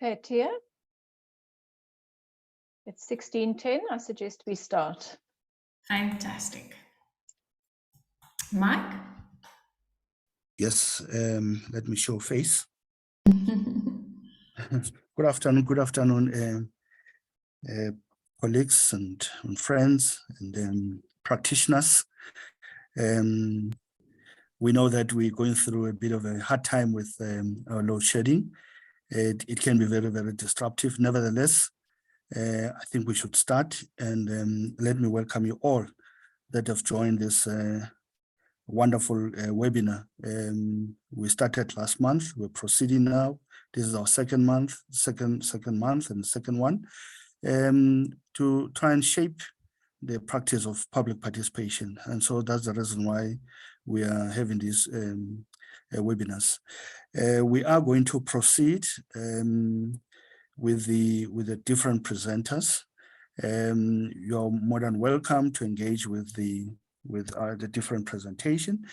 Okay, Tia. It's 16:10. I suggest we start. Fantastic. Mike? Yes, let me show face. Good afternoon, colleagues and friends and practitioners. We know that we're going through a bit of a hard time with our load shedding. It can be very, very disruptive. Nevertheless, I think we should start, and let me welcome you all that have joined this wonderful webinar. We started last month. We're proceeding now. This is our second month and the second one, to try and shape the practice of public participation. And so that's the reason why we are having these webinars. We are going to proceed with the different presenters. You're more than welcome to engage with the different presentation.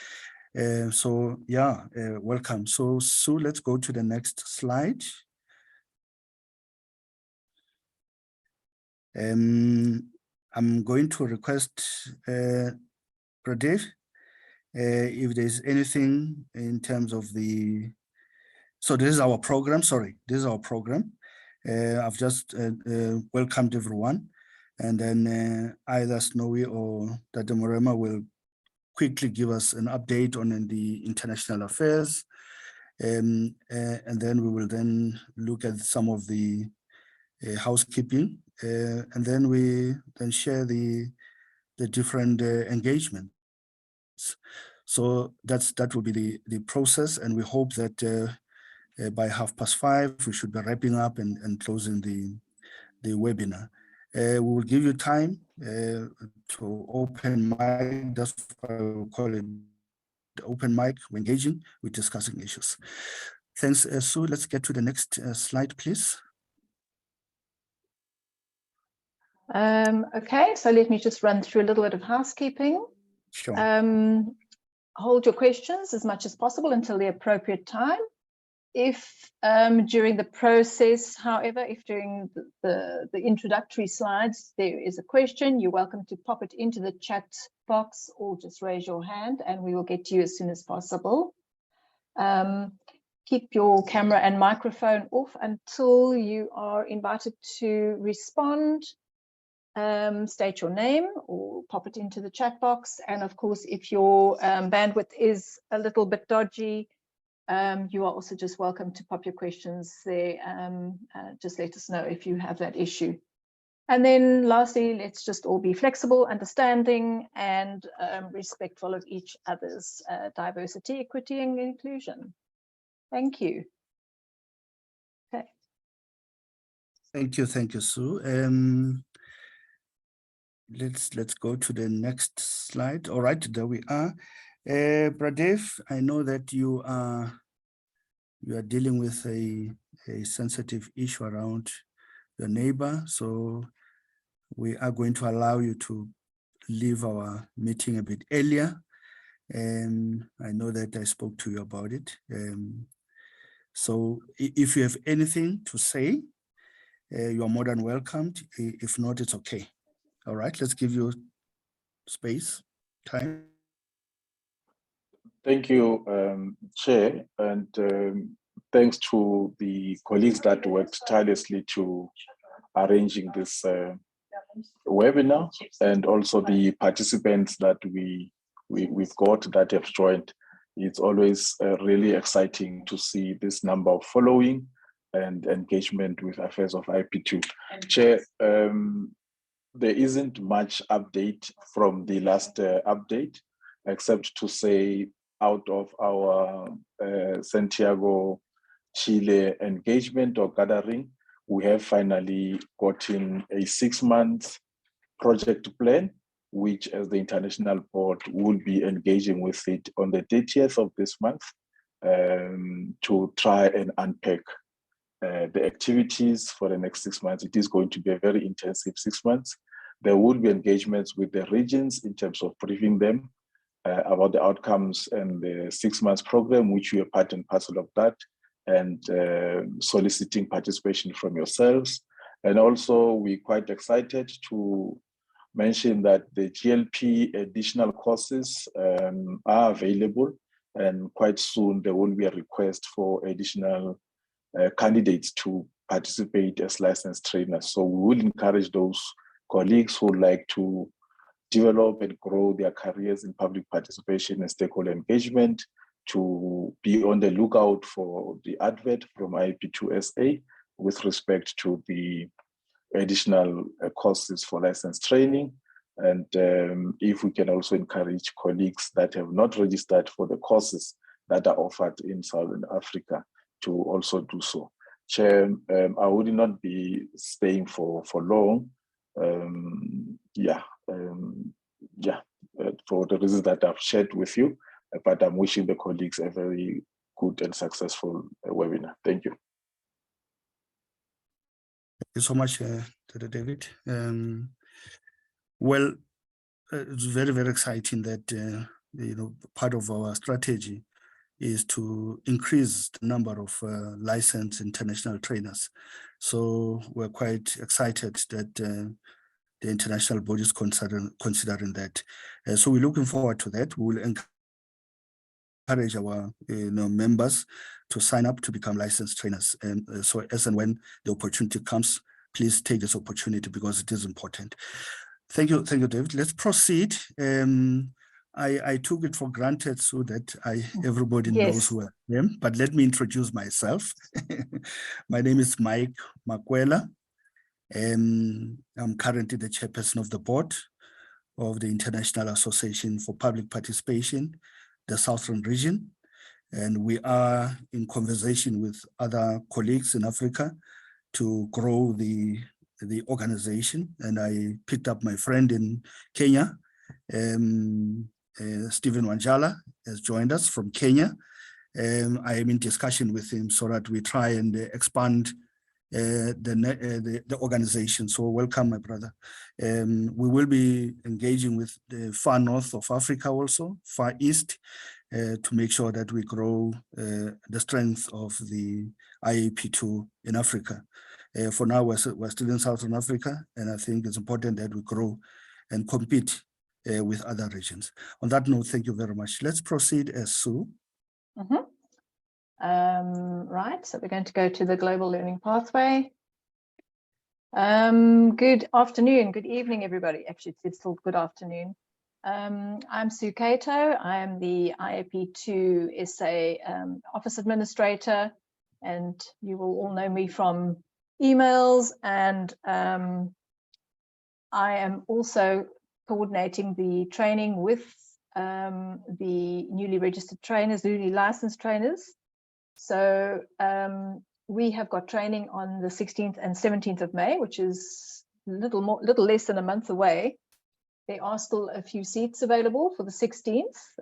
So yeah, welcome. So Sue, let's go to the next slide. I'm going to request Pradeep, if there's anything in terms of the, so this is our program, sorry, this is our program. I've just welcomed everyone, and then either Snowy or Dada Morema will quickly give us an update on the international affairs, and then we will then look at some of the housekeeping, and then we then share the different engagements. So that will be the process, and we hope that by 5:30 we should be wrapping up and closing the webinar. We will give you time to open mic. That's why we call it the open mic. We're engaging, we're discussing issues. Thanks, Sue. Let's get to the next slide, please. Okay, so let me just run through a little bit of housekeeping. Sure. Hold your questions as much as possible until the appropriate time. If during the process, however, if during the introductory slides there is a question, you're welcome to pop it into the chat box or just raise your hand and we will get to you as soon as possible. Keep your camera and microphone off until you are invited to respond. State your name or pop it into the chat box. And of course, if your bandwidth is a little bit dodgy, you are also just welcome to pop your questions there. Just let us know if you have that issue. And then lastly, let's just all be flexible, understanding, and respectful of each other's diversity, equity, and inclusion. Thank you. Okay. Thank you, Sue. Let's go to the next slide. All right, there we are. Pradeep, I know that you are dealing with a sensitive issue around your neighbor, so we are going to allow you to leave our meeting a bit earlier. I know that I spoke to you about it. So if you have anything to say, you are more than welcomed. If not, it's okay. All right, let's give you space, time. Thank you, Chair, and thanks to the colleagues that worked tirelessly to arranging this webinar, and also the participants that we've got that have joined. It's always really exciting to see this number of following and engagement with affairs of IAP2. Chair, there isn't much update from the last update, except to say out of our Santiago, Chile engagement or gathering, we have finally gotten a 6-month project plan, which as the international board will be engaging with it on the 30th of this month to try and unpack the activities for the next 6 months. It is going to be a very intensive 6 months. There will be engagements with the regions in terms of briefing them about the outcomes and the 6 months program, which we are part and parcel of that. and soliciting participation from yourselves. And also, we're quite excited to mention that the GLP additional courses are available, and quite soon there will be a request for additional candidates to participate as licensed trainers. So we will encourage those colleagues who would like to develop and grow their careers in public participation and stakeholder engagement to be on the lookout for the advert from IAP2 SA with respect to the additional courses for license training. And if we can also encourage colleagues that have not registered for the courses that are offered in Southern Africa to also do so. Chair, I would not be staying for long. For the reasons that I've shared with you, but I'm wishing the colleagues a very good and successful webinar. Thank you. Thank you so much, Dr. David. It's very, very exciting that part of our strategy is to increase the number of licensed international trainers. So we're quite excited that the international body is considering that. So we're looking forward to that. We will encourage our members to sign up to become licensed trainers. And so as and when the opportunity comes, please take this opportunity because it is important. Thank you, David. Let's proceed. I took it for granted so that everybody knows who I am, but let me introduce myself. My name is Mike Makwela. I'm currently the chairperson of the board of the International Association for Public Participation, the Southern Region. And we are in conversation with other colleagues in Africa to grow the organization. And I picked up my friend in Kenya, Stephen Wanjala has joined us from Kenya. I am in discussion with him so that we try and expand the organization. So welcome, my brother. We will be engaging with the far north of Africa also, far east, to make sure that we grow the strength of the IAP2 in Africa. For now, we're still in Southern Africa, and I think it's important that we grow and compete with other regions. On that note, thank you very much. Let's proceed, Sue. Right, so we're going to go to the Global Learning Pathway. Good afternoon, good evening, everybody. Actually, it's still good afternoon. I'm Sue Cato. I am the IAP2 SA Office Administrator, and you will all know me from emails, and I am also coordinating the training with the newly registered trainers, newly licensed trainers. So we have got training on the 16th and 17th of May, which is a little less than a month away. There are still a few seats available for the 16th,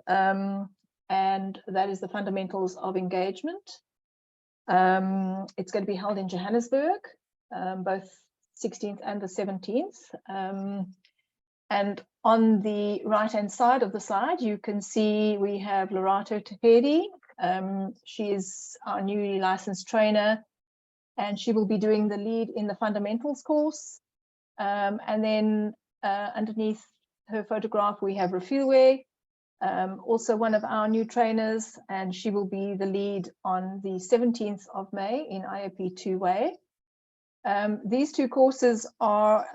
and that is the fundamentals of engagement. It's going to be held in Johannesburg, both 16th and the 17th. And on the right-hand side of the slide, you can see we have Lorato Tahedi. She is our newly licensed trainer, and she will be doing the lead in the fundamentals course. And then underneath her photograph, we have Refuwe, also one of our new trainers, and she will be the lead on the 17th of May in IAP2 Way. These two courses are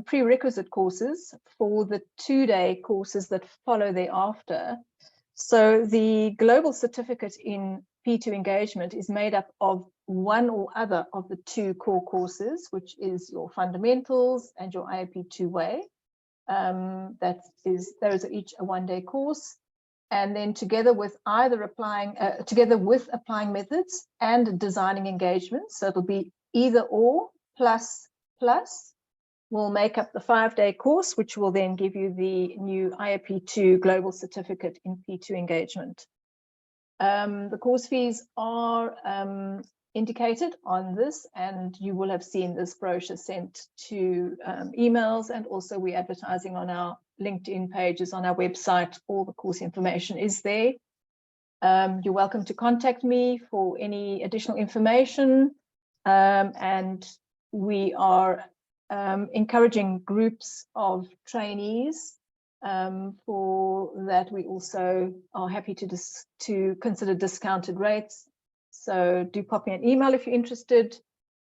prerequisite courses for the 2-day courses that follow thereafter. So the global certificate in P2 engagement is made up of one or other of the 2 core courses, which is your fundamentals and your IAP2 Way. Those are each a 1-day course. And then together with applying methods and designing engagements, so it'll be either or plus will make up the 5-day course, which will then give you the new IAP2 global certificate in P2 engagement. The course fees are indicated on this, and you will have seen this brochure sent to emails, and also we're advertising on our LinkedIn pages, on our website. All the course information is there. You're welcome to contact me for any additional information. And we are encouraging groups of trainees. For that, we also are happy to consider discounted rates. So do pop me an email if you're interested,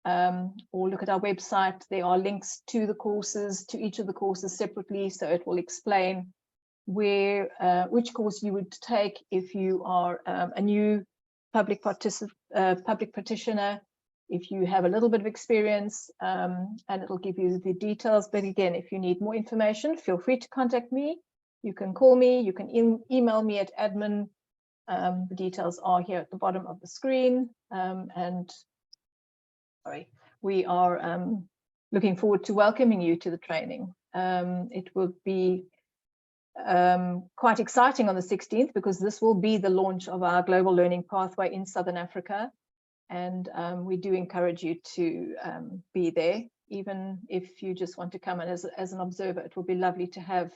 or look at our website. There are links to the courses, to each of the courses separately, so it will explain which course you would take if you are a new public practitioner, if you have a little bit of experience, and it'll give you the details. But again, if you need more information, feel free to contact me. You can call me, you can email me at admin. The details are here at the bottom of the screen. And sorry, we are looking forward to welcoming you to the training. It will be quite exciting on the 16th, because this will be the launch of our global learning pathway in Southern Africa. And we do encourage you to be there, even if you just want to come in as an observer. It will be lovely to have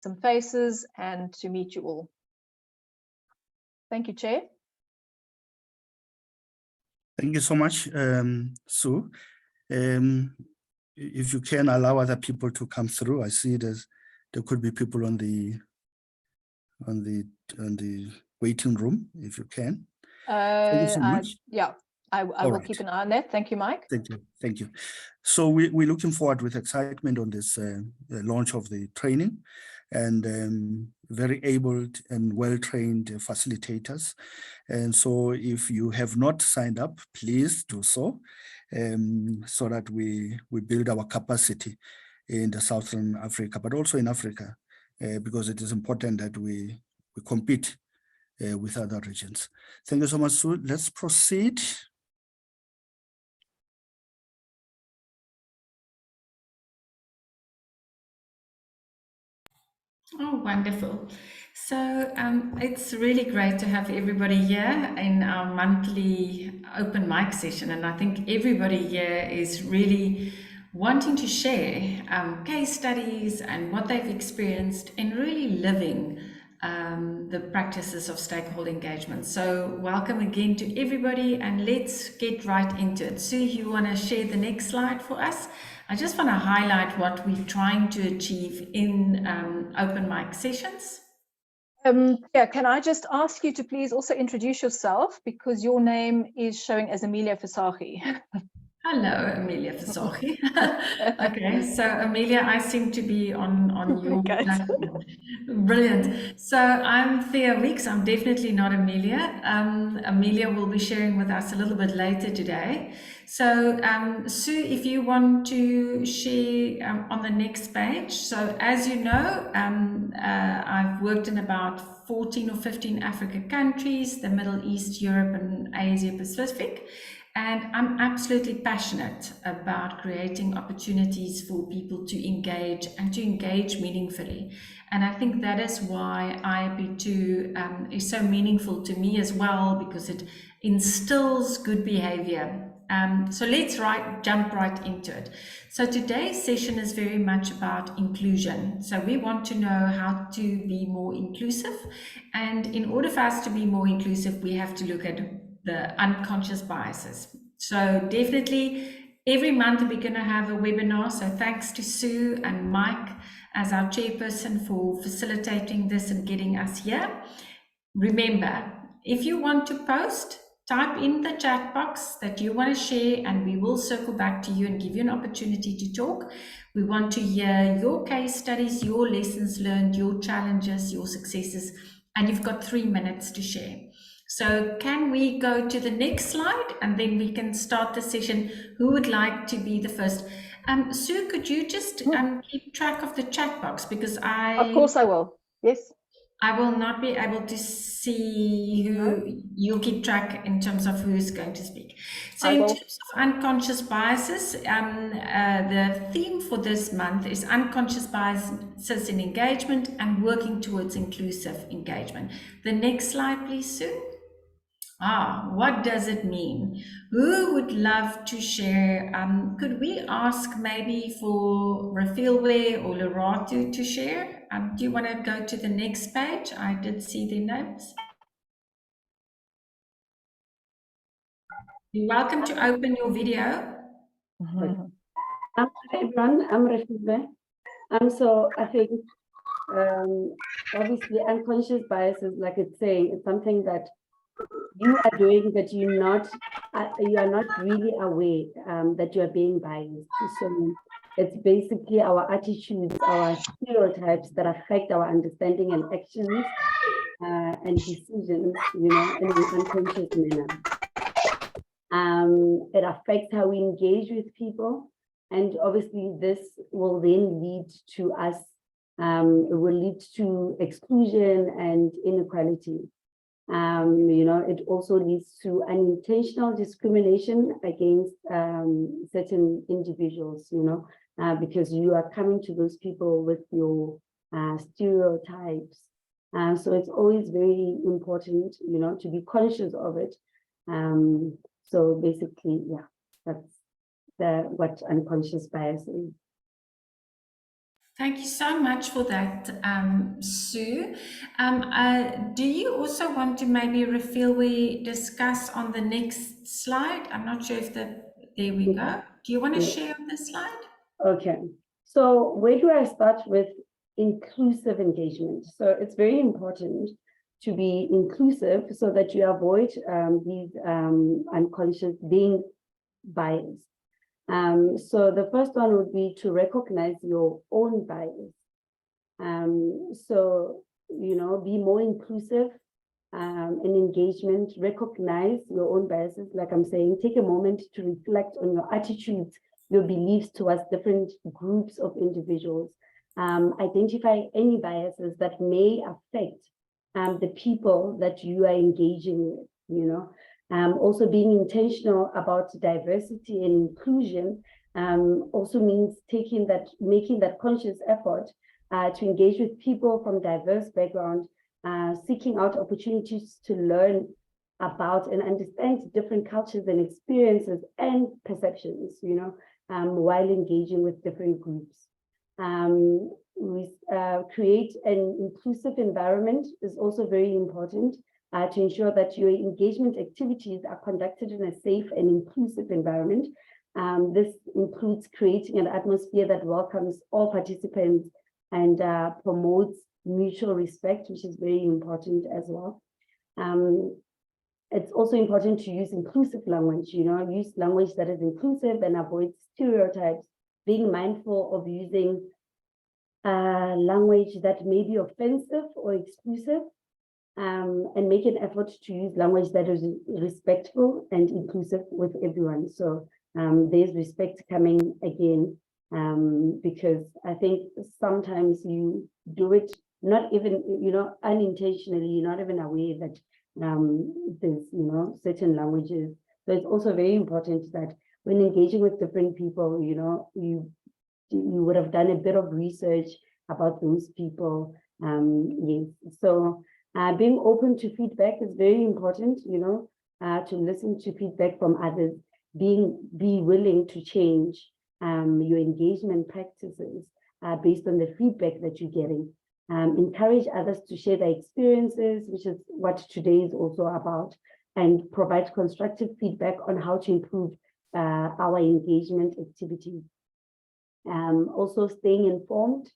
some faces and to meet you all. Thank you, Chair. Thank you so much, Sue. If you can allow other people to come through, I see there could be people on the waiting room, if you can. Thank you so much. Yeah, I will keep an eye on that. Thank you, Mike. Thank you. So we're looking forward with excitement on this launch of the training, and very able and well-trained facilitators. And so if you have not signed up, please do so, so that we build our capacity in the Southern Africa, but also in Africa, because it is important that we compete with other regions. Thank you so much, Sue. Let's proceed. Oh, wonderful. So it's really great to have everybody here in our monthly open mic session. And I think everybody here is really wanting to share case studies and what they've experienced in really living the practices of stakeholder engagement. So welcome again to everybody, and let's get right into it. Sue, you want to share the next slide for us? I just want to highlight what we're trying to achieve in open mic sessions. Yeah, can I just ask you to please also introduce yourself, because your name is showing as Amelia Fasahi. Hello, Amelia Fasahi. Okay, so Amelia, I seem to be on your platform. Brilliant. So I'm Thea Weeks. I'm definitely not Amelia. Amelia will be sharing with us a little bit later today. So Sue, if you want to share on the next page. So as you know, I've worked in about 14 or 15 African countries, the Middle East, Europe, and Asia Pacific. And I'm absolutely passionate about creating opportunities for people to engage and to engage meaningfully. And I think that is why IAP2 is so meaningful to me as well, because it instills good behavior. So let's jump right into it. So today's session is very much about inclusion. So we want to know how to be more inclusive. And in order for us to be more inclusive, we have to look at the unconscious biases. So definitely every month we're going to have a webinar. So thanks to Sue and Mike as our chairperson for facilitating this and getting us here. Remember, if you want to post, type in the chat box that you want to share, and we will circle back to you and give you an opportunity to talk. We want to hear your case studies, your lessons learned, your challenges, your successes, and you've got 3 minutes to share. So can we go to the next slide, and then we can start the session? Who would like to be the first? Sue, could you just keep track of the chat box, because Of course I will. Yes. I will not be able to see who. No. You'll keep track in terms of who is going to speak. So in terms of unconscious biases, the theme for this month is unconscious biases in engagement and working towards inclusive engagement. The next slide, please, Sue. What does it mean? Who would love to share? Could we ask maybe for Rafilwe or Loratu to share? Do you want to go to the next page? I did see their names. You're welcome to open your video. Hi everyone, I'm Rafizbe. So I think obviously unconscious biases, like it's saying, it's something that you are doing that you are not really aware that you are being biased. So it's basically our attitudes, our stereotypes that affect our understanding and actions and decisions, you know, in an unconscious manner. It affects how we engage with people, and obviously this will then lead to us, it will lead to exclusion and inequality. You know, it also leads to unintentional discrimination against certain individuals, you know, because you are coming to those people with your stereotypes. So it's always very important, you know, to be conscious of it. So basically, yeah, that's what unconscious bias is. Thank you so much for that, Sue. Do you also want to maybe reveal, we discuss on the next slide? I'm not sure if there we go. Do you want to share on this slide? Okay, so where do I start with inclusive engagement? So it's very important to be inclusive so that you avoid these unconscious being biased. So the first one would be to recognize your own bias. So, you know, be more inclusive in engagement, recognize your own biases. Like I'm saying, take a moment to reflect on your attitudes, your beliefs towards different groups of individuals. Identify any biases that may affect the people that you are engaging with, you know. Also being intentional about diversity and inclusion also means making that conscious effort to engage with people from diverse backgrounds, seeking out opportunities to learn about and understand different cultures and experiences and perceptions, you know, while engaging with different groups. Create an inclusive environment is also very important to ensure that your engagement activities are conducted in a safe and inclusive environment. This includes creating an atmosphere that welcomes all participants and promotes mutual respect, which is very important as well. It's also important to use inclusive language, you know, use language that is inclusive and avoid stereotypes, being mindful of using language that may be offensive or exclusive, and make an effort to use language that is respectful and inclusive with everyone. So there's respect coming again, because I think sometimes you do it not even, you know, unintentionally, you're not even aware that there's, you know, certain languages. So it's also very important that when engaging with different people, you know, you would have done a bit of research about those people. Yes, so being open to feedback is very important, you know, to listen to feedback from others, be willing to change your engagement practices based on the feedback that you're getting. Encourage others to share their experiences, which is what today is also about, and provide constructive feedback on how to improve our engagement activities. Also staying informed.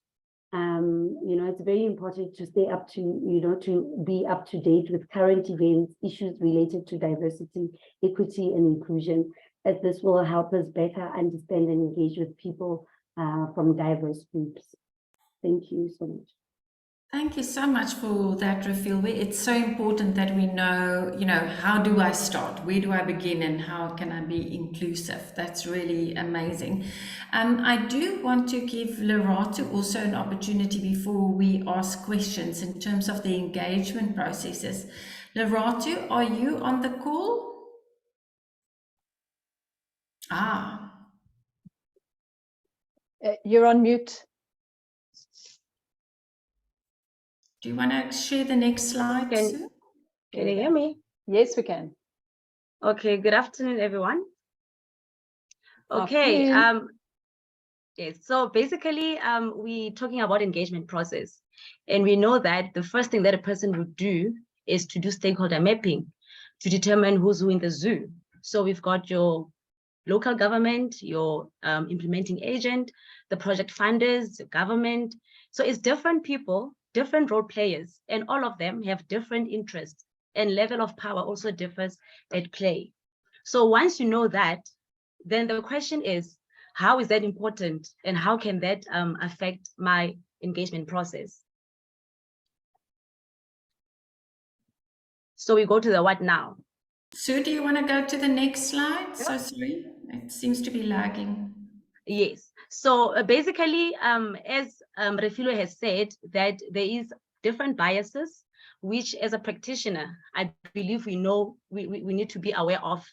You know, it's very important to stay up to, you know, to be up to date with current events, issues related to diversity, equity, and inclusion, as this will help us better understand and engage with people from diverse groups. Thank you so much. Thank you so much for that, Rafilwe. It's so important that we know, you know, how do I start? Where do I begin? And how can I be inclusive? That's really amazing. I do want to give Lerato also an opportunity before we ask questions in terms of the engagement processes. Lerato, are you on the call? You're on mute. Do you want to share the next slide, Sue? Can you hear me? Yes, we can. Okay, good afternoon, everyone. Okay, yes, so basically, we're talking about engagement process. And we know that the first thing that a person would do is to do stakeholder mapping to determine who's who in the zoo. So we've got your local government, your implementing agent, the project funders, the government. So it's different people, different role players, and all of them have different interests, and level of power also differs at play. So once you know that, then the question is, how is that important, and how can that affect my engagement process? So we go to the what now. Sue, do you want to go to the next slide? Yeah. So sorry, it seems to be lagging. Yes. So basically, as Refilo has said, that there is different biases, which as a practitioner, I believe we know we need to be aware of.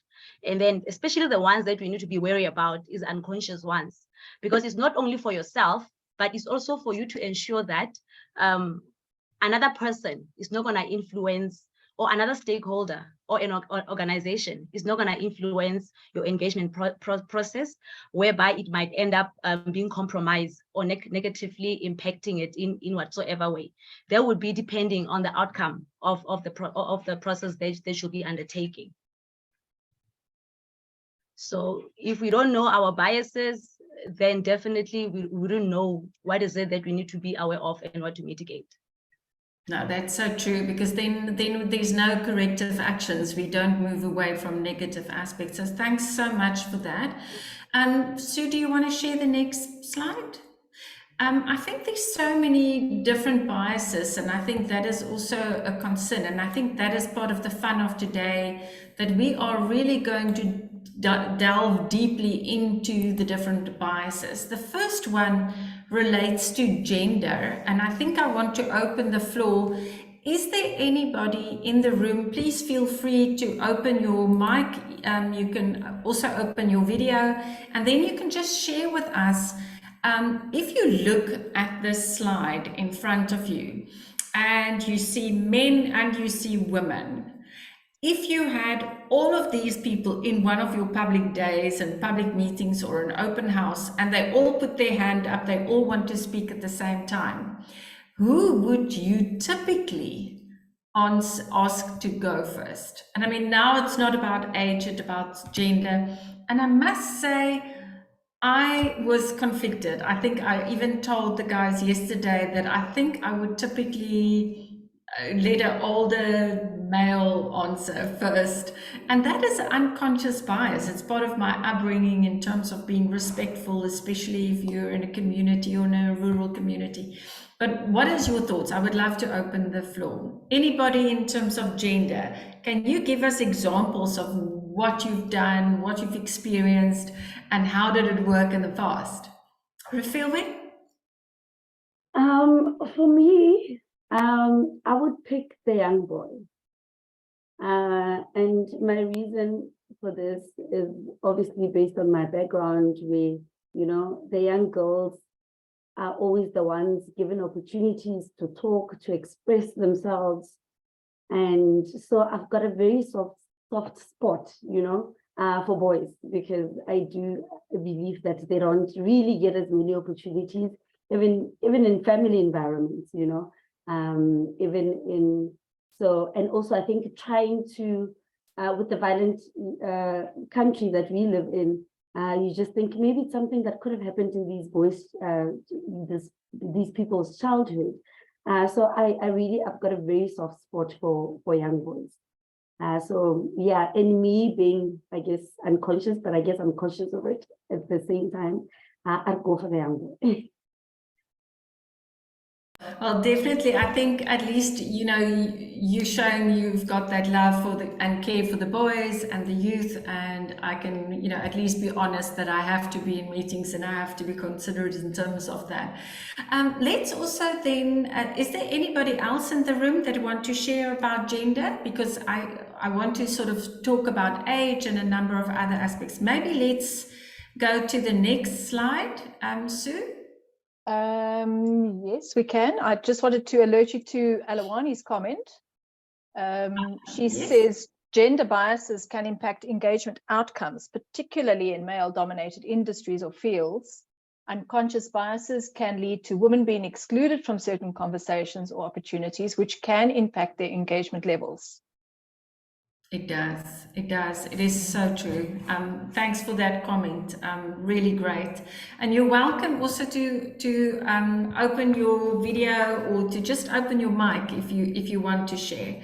And then especially the ones that we need to be wary about is unconscious ones, because it's not only for yourself, but it's also for you to ensure that another person is not going to influence, or another stakeholder or an organization is not going to influence your engagement process, whereby it might end up being compromised or negatively impacting it in whatsoever way. That would be depending on the outcome of the process they should be undertaking. So if we don't know our biases, then definitely we wouldn't know what is it that we need to be aware of and what to mitigate. No, that's so true, because then there's no corrective actions. We don't move away from negative aspects. So thanks so much for that. Sue, do you want to share the next slide? I think there's so many different biases, and I think that is also a concern. And I think that is part of the fun of today, that we are really going to delve deeply into the different biases. The first one relates to gender, and I think I want to open the floor. Is there anybody in the room? Please feel free to open your mic. You can also open your video, and then you can just share with us. If you look at this slide in front of you and you see men and you see women, if you had all of these people in one of your public days and public meetings or an open house, and they all put their hand up, they all want to speak at the same time, who would you typically ask to go first? And I mean, now it's not about age, it's about gender. And I must say, I was conflicted. I think I even told the guys yesterday that I think I would typically let an older male answer first. And that is unconscious bias. It's part of my upbringing in terms of being respectful, especially if you're in a community or in a rural community. But what is your thoughts? I would love to open the floor. Anybody in terms of gender, can you give us examples of what you've done, what you've experienced, and how did it work in the past? Refilwe? For me, I would pick the young boy. And my reason for this is obviously based on my background, where, you know, the young girls are always the ones given opportunities to talk, to express themselves. And so I've got a very soft spot, you know, for boys, because I do believe that they don't really get as many opportunities, even in family environments, you know, and also I think trying to, with the violent country that we live in, you just think maybe it's something that could have happened in these boys, these people's childhood. So I've got a very soft spot for young boys. So yeah, and me being, I guess, unconscious, but I guess I'm conscious of it at the same time, I'd go for the young boy. Well, definitely. I think at least, you know, you've shown you've got that love for and care for the boys and the youth. And I can, you know, at least be honest that I have to be in meetings and I have to be considerate in terms of that. Let's also then, is there anybody else in the room that want to share about gender? Because I want to sort of talk about age and a number of other aspects. Maybe let's go to the next slide, Sue. Yes, we can. I just wanted to alert you to Alawani's comment. She says gender biases can impact engagement outcomes, particularly in male-dominated industries or fields. Unconscious biases can lead to women being excluded from certain conversations or opportunities, which can impact their engagement levels. It does. It does. It is so true. Thanks for that comment. Really great. And you're welcome also to open your video or to just open your mic if you want to share.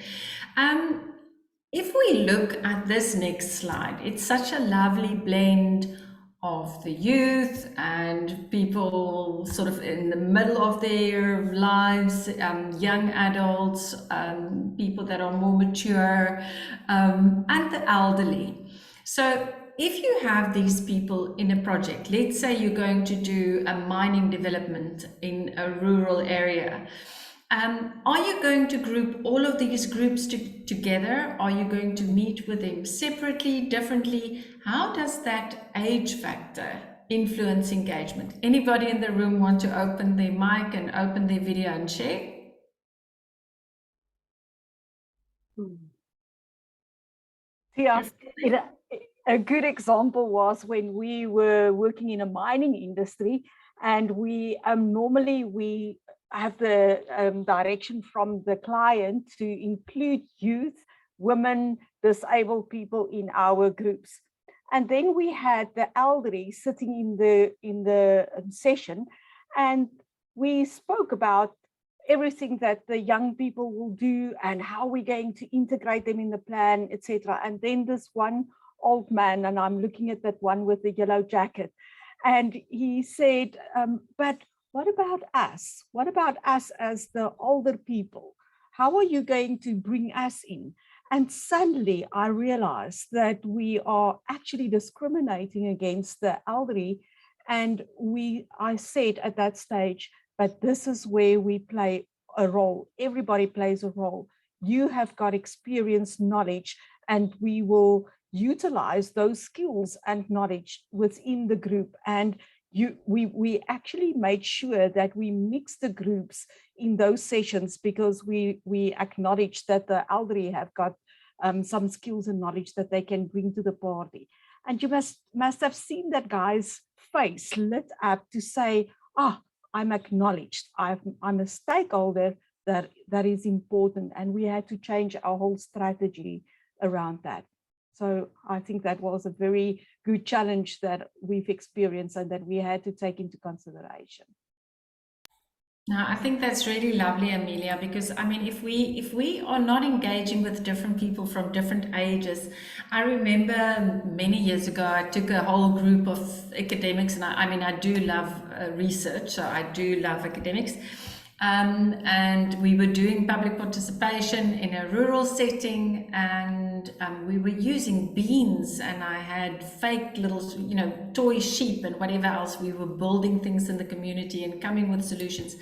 If we look at this next slide, it's such a lovely blend of the youth and people sort of in the middle of their lives, young adults, people that are more mature, and the elderly. So if you have these people in a project, let's say you're going to do a mining development in a rural area, are you going to group all of these groups together? Are you going to meet with them separately, differently? How does that age factor influence engagement? Anybody in the room want to open their mic and open their video and share? Yeah, a good example was when we were working in a mining industry, and we normally have the direction from the client to include youth, women, disabled people in our groups. And then we had the elderly sitting in the session, and we spoke about everything that the young people will do and how we're going to integrate them in the plan, etc. And then this one old man, and I'm looking at that one with the yellow jacket, and he said, but what about us? What about us as the older people? How are you going to bring us in? And suddenly I realized that we are actually discriminating against the elderly. And I said at that stage, but this is where we play a role. Everybody plays a role. You have got experience, knowledge, and we will utilize those skills and knowledge within the group. And we actually made sure that we mix the groups in those sessions, because we acknowledge that the elderly have got some skills and knowledge that they can bring to the party. And you must have seen that guy's face lit up to say, I'm acknowledged. I'm a stakeholder that is important, and we had to change our whole strategy around that. So I think that was a very good challenge that we've experienced and that we had to take into consideration. Now, I think that's really lovely, Amelia, because I mean, if we are not engaging with different people from different ages, I remember many years ago, I took a whole group of academics, and I mean, I do love research, so I do love academics. And we were doing public participation in a rural setting, and we were using beans, and I had fake little, toy sheep and whatever else. We were building things in the community and coming with solutions.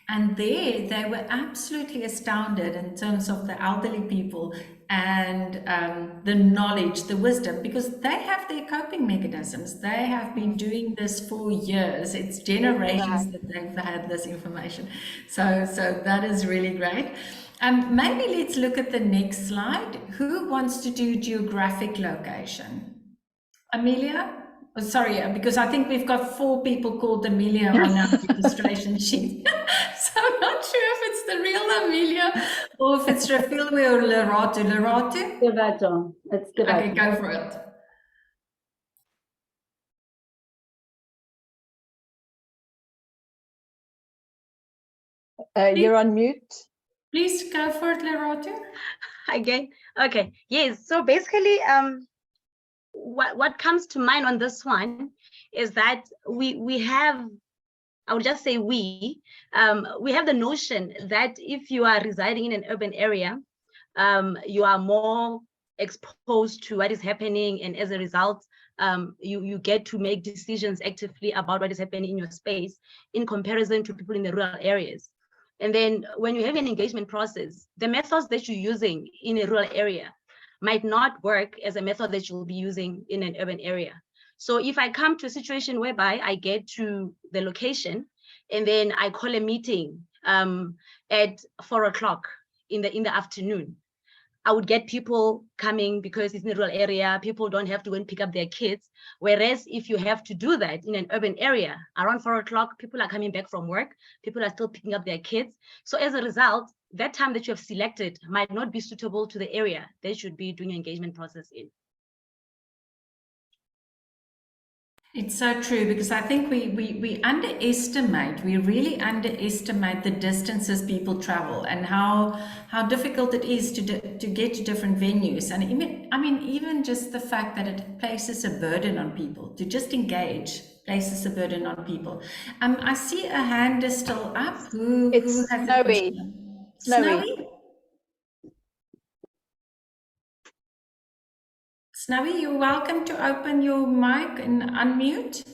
And there they were absolutely astounded in terms of the elderly people and the knowledge, the wisdom, because they have their coping mechanisms. They have been doing this for years. It's generations that they've had this information. So that is really great. Maybe let's look at the next slide. Who wants to do geographic location? Amelia? Oh, sorry, because I think we've got 4 people called Amelia on our registration sheet. So I'm not sure if it's the real Amelia or if it's Refilwe or Leratu. Leratu? Leratu. It's Leratu. Okay, go for it. You're on mute. Please go for it, Leratu. Again, okay. Yes, so basically, what comes to mind on this one is that we have, I would just say we have the notion that if you are residing in an urban area, you are more exposed to what is happening, and as a result, you get to make decisions actively about what is happening in your space in comparison to people in the rural areas. And then when you have an engagement process, the methods that you're using in a rural area might not work as a method that you'll be using in an urban area. So if I come to a situation whereby I get to the location and then I call a meeting at 4 o'clock in the afternoon, I would get people coming because it's in a rural area. People don't have to go and pick up their kids. Whereas if you have to do that in an urban area, around 4 o'clock, people are coming back from work. People are still picking up their kids. So as a result, that time that you have selected might not be suitable to the area they should be doing engagement process in. It's so true, because I think we really underestimate the distances people travel and how difficult it is to get to different venues. And even just the fact that it places a burden on people to just engage places a burden on people. I see a hand is still up. Who has a question? Snowy? Snowy, you're welcome to open your mic and unmute.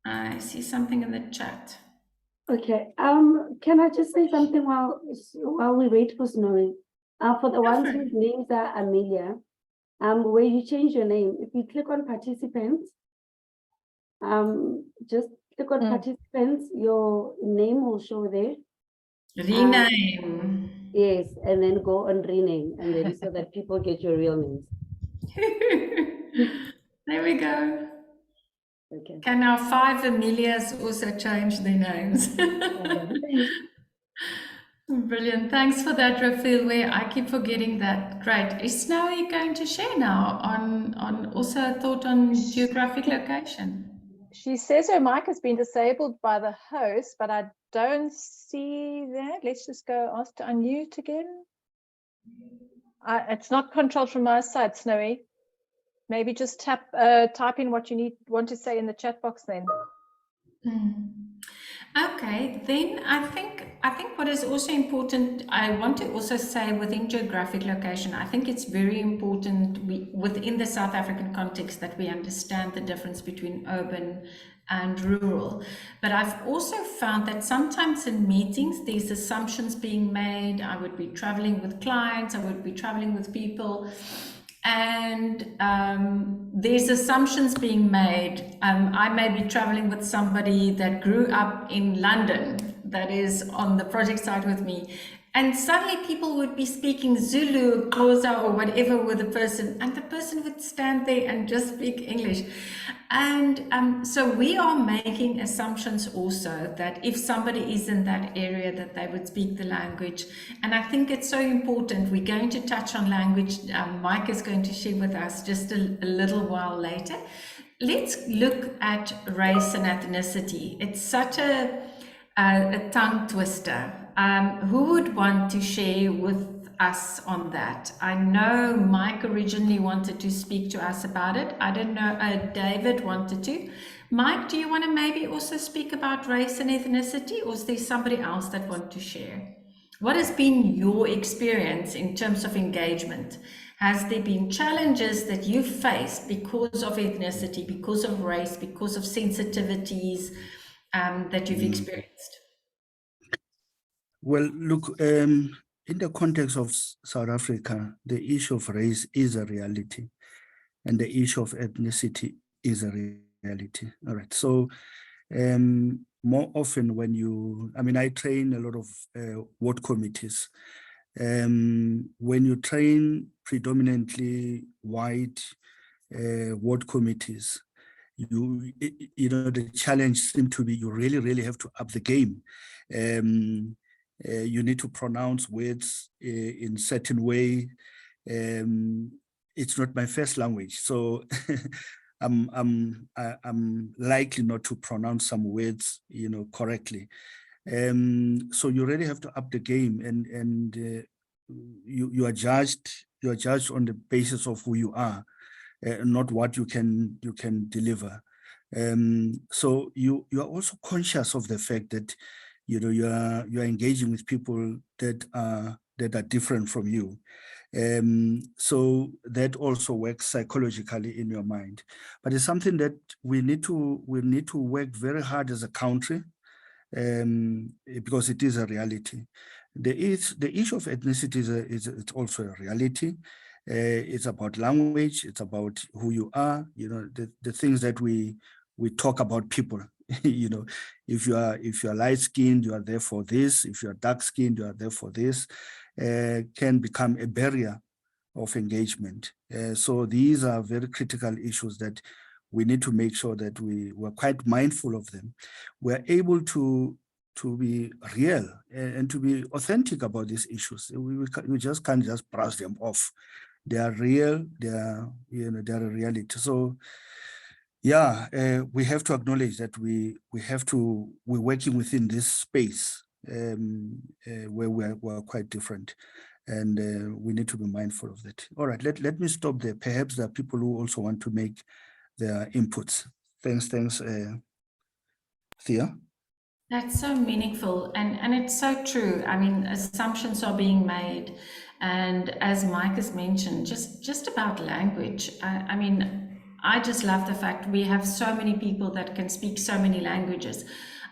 I see something in the chat. Okay. Can I just say something while we wait for Snowy? For the ones whose names are Amelia, where you change your name, if you click on participants, just click on participants, your name will show there. Rename. Yes, and then go on rename, and then so that people get your real names. There we go. Okay. Can our 5 Amelias also change their names? Brilliant. Thanks for that, Rafiel. I keep forgetting that. Great. Is Snowy going to share now on also a thought on geographic location? She says her mic has been disabled by the host, but I don't see that. Let's just go ask to unmute again. It's not controlled from my side, Snowy. Maybe just type in what you want to say in the chat box then. Okay, then I think what is also important, I want to also say within geographic location, I think it's very important within the South African context that we understand the difference between urban and rural. But I've also found that sometimes in meetings, there's assumptions being made. I would be traveling with clients, I would be traveling with people, and there's assumptions being made. I may be traveling with somebody that grew up in London, that is on the project side with me, and suddenly people would be speaking Zulu, Xhosa, or whatever with the person, and the person would stand there and just speak English. And so we are making assumptions also that if somebody is in that area, that they would speak the language. And I think it's so important. We're going to touch on language. Mike is going to share with us just a little while later. Let's look at race and ethnicity. It's such a tongue twister. Who would want to share with us on that? I know Mike originally wanted to speak to us about it. I don't know, David wanted to. Mike, do you want to maybe also speak about race and ethnicity, or is there somebody else that wants to share? What has been your experience in terms of engagement? Has there been challenges that you've faced because of ethnicity, because of race, because of sensitivities that you've experienced? Well, look, in the context of South Africa, the issue of race is a reality, and the issue of ethnicity is a reality. All right. So more often when I train a lot of ward committees. When you train predominantly white ward committees, the challenge seems to be you really have to up the game. You need to pronounce words in certain way. It's not my first language, so I'm likely not to pronounce some words, correctly. So you really have to up the game, and you are judged on the basis of who you are, not what you can deliver. So you are also conscious of the fact that you are engaging with people that are different from you. So that also works psychologically in your mind. But it's something that we need to work very hard as a country, because it is a reality. The issue of ethnicity it's also a reality. It's about language. It's about who you are. The things that we we talk about people. You know, if you are light skinned, you are there for this. If you are dark skinned, you are there for this. Can become a barrier of engagement. So these are very critical issues that we need to make sure that we're quite mindful of them. We're able to be real and to be authentic about these issues. We just can't just brush them off. They are real. They are a reality. So yeah, we have to acknowledge that we're working within this space where we're quite different. And we need to be mindful of that. All right, let me stop there. Perhaps there are people who also want to make their inputs. Thanks, Thea. That's so meaningful, and it's so true. I mean, assumptions are being made, and as Mike has mentioned, just about language. I mean, I just love the fact we have so many people that can speak so many languages.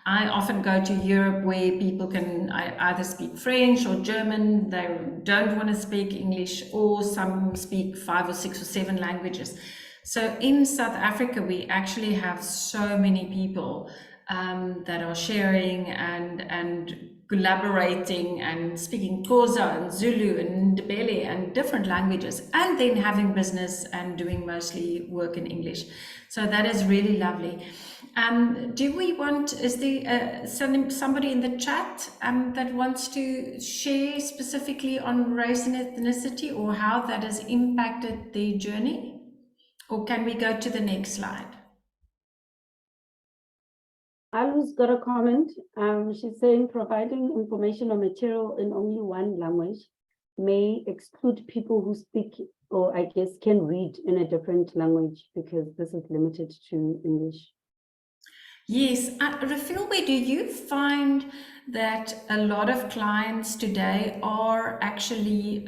I often go to Europe where people can either speak French or German. They don't want to speak English, or some speak 5 or 6 or 7 languages. So in South Africa, we actually have so many people that are sharing and collaborating and speaking Xhosa and Zulu and Ndebele and different languages, and then having business and doing mostly work in English. So that is really lovely. Is there somebody in the chat that wants to share specifically on race and ethnicity, or how that has impacted their journey? Or can we go to the next slide? Alu's got a comment. She's saying providing information or material in only one language may exclude people who speak, or I guess can read in a different language, because this is limited to English. Yes, Refilwe, do you find that a lot of clients today are actually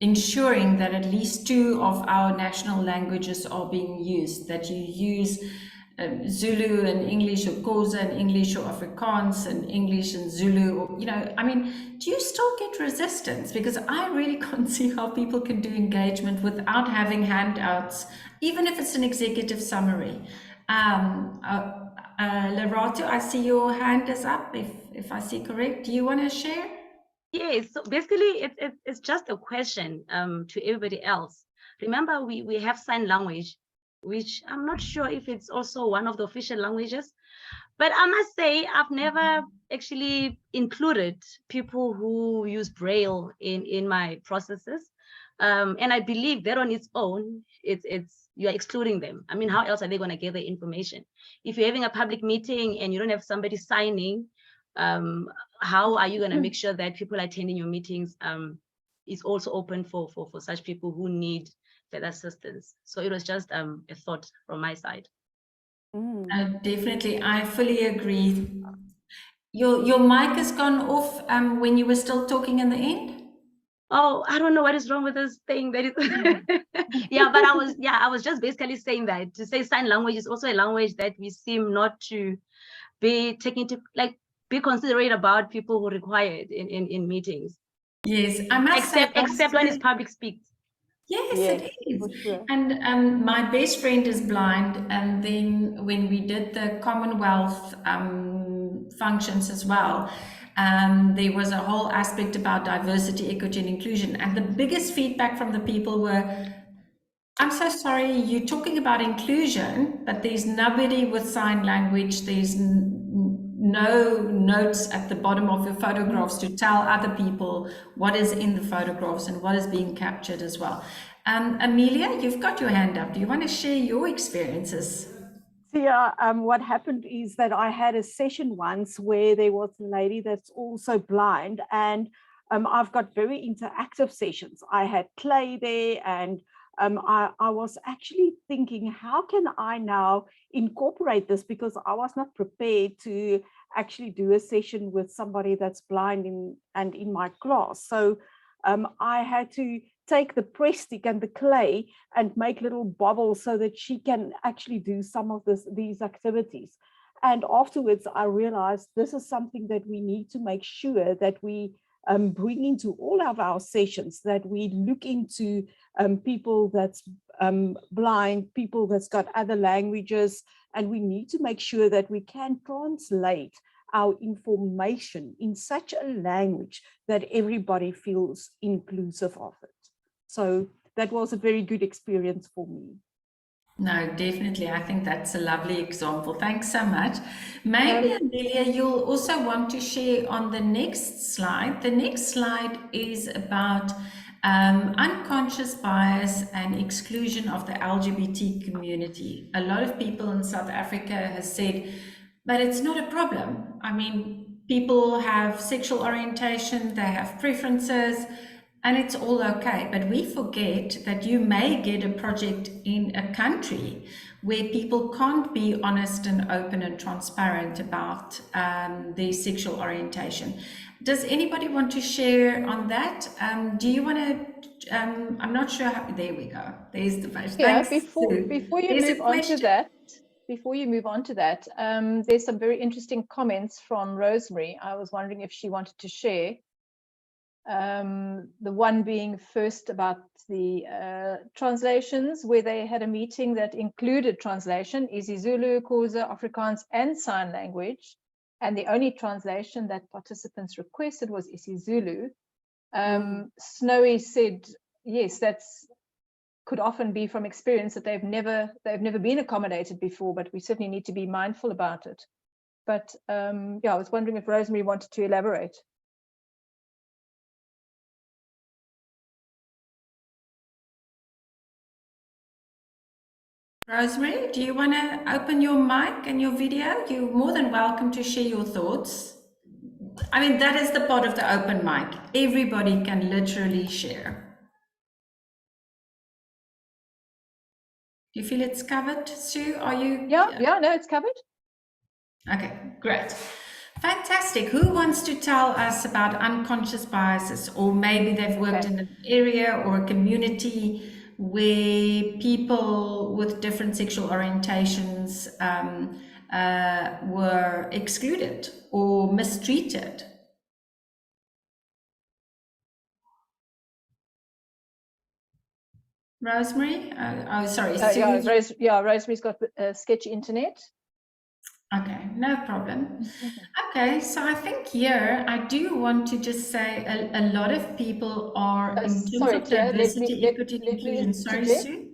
ensuring that at least 2 of our national languages are being used, that you use Zulu and English, or Xhosa and English, or Afrikaans and English and Zulu, or, you know, I mean, do you still get resistance? Because I really can't see how people can do engagement without having handouts, even if it's an executive summary. Lerato, I see your hand is up, if I see correct. Do you want to share? Yes, so basically it's just a question to everybody else. Remember, we have sign language, which I'm not sure if it's also one of the official languages, but I must say I've never actually included people who use Braille in my processes, and I believe that on its own, you're excluding them. I mean, how else are they going to get the information? If you're having a public meeting and you don't have somebody signing, how are you going to make sure that people attending your meetings is also open for such people who need that assistance? So it was just a thought from my side. Definitely, I fully agree. Your mic has gone off when you were still talking in the end. Oh, I don't know what is wrong with this thing. That is, yeah, but I was just basically saying that to say sign language is also a language that we seem not to be taking to be considerate about people who require it in meetings. Yes, I must say, except when it's public speak. Yes, it is. Sure. And my best friend is blind, and then when we did the Commonwealth functions as well, there was a whole aspect about diversity, equity, and inclusion. And the biggest feedback from the people were, I'm so sorry, you're talking about inclusion, but there's nobody with sign language. There's no notes at the bottom of your photographs to tell other people what is in the photographs and what is being captured as well. Amelia, you've got your hand up. Do you want to share your experiences? Yeah, what happened is that I had a session once where there was a lady that's also blind, and I've got very interactive sessions. I had clay there, and I was actually thinking, how can I now incorporate this? Because I was not prepared to actually do a session with somebody that's blind in my class. So I had to take the press stick and the clay and make little bubbles so that she can actually do some of these activities. And afterwards, I realized this is something that we need to make sure that we bring into all of our sessions, that we look into people that's blind, people that's got other languages, and we need to make sure that we can translate our information in such a language that everybody feels inclusive of it. So that was a very good experience for me. No, definitely. I think that's a lovely example. Thanks so much. Maybe, Amelia, you'll also want to share on the next slide. The next slide is about unconscious bias and exclusion of the LGBT community. A lot of people in South Africa have said, but it's not a problem. I mean, people have sexual orientation, they have preferences, and it's all okay. But we forget that you may get a project in a country where people can't be honest and open and transparent about their sexual orientation. Does anybody want to share on that? Do you want to, I'm not sure how, there we go. There's the page. Yeah, Thanks, before you move on to that, there's some very interesting comments from Rosemary. I was wondering if she wanted to share. The one being first about the translations, where they had a meeting that included translation, isiZulu, Xhosa, Afrikaans, and sign language. And the only translation that participants requested was isiZulu. Snowy said, yes, that's could often be from experience that they've never been accommodated before, but we certainly need to be mindful about it. But yeah, I was wondering if Rosemary wanted to elaborate. Rosemary, do you want to open your mic and your video? You're more than welcome to share your thoughts. I mean, that is the part of the open mic. Everybody can literally share. Do you feel it's covered, Sue? Are you? Yeah, no, it's covered. Okay, great. Fantastic. Who wants to tell us about unconscious biases? Or maybe they've worked in an area or a community where people with different sexual orientations were excluded or mistreated. Rosemary? Oh, sorry. Rosemary's got sketchy internet. Okay, no problem. Okay, so I think here I do want to just say a lot of people are in terms of diversity, equity, and inclusion. Sorry, Sue?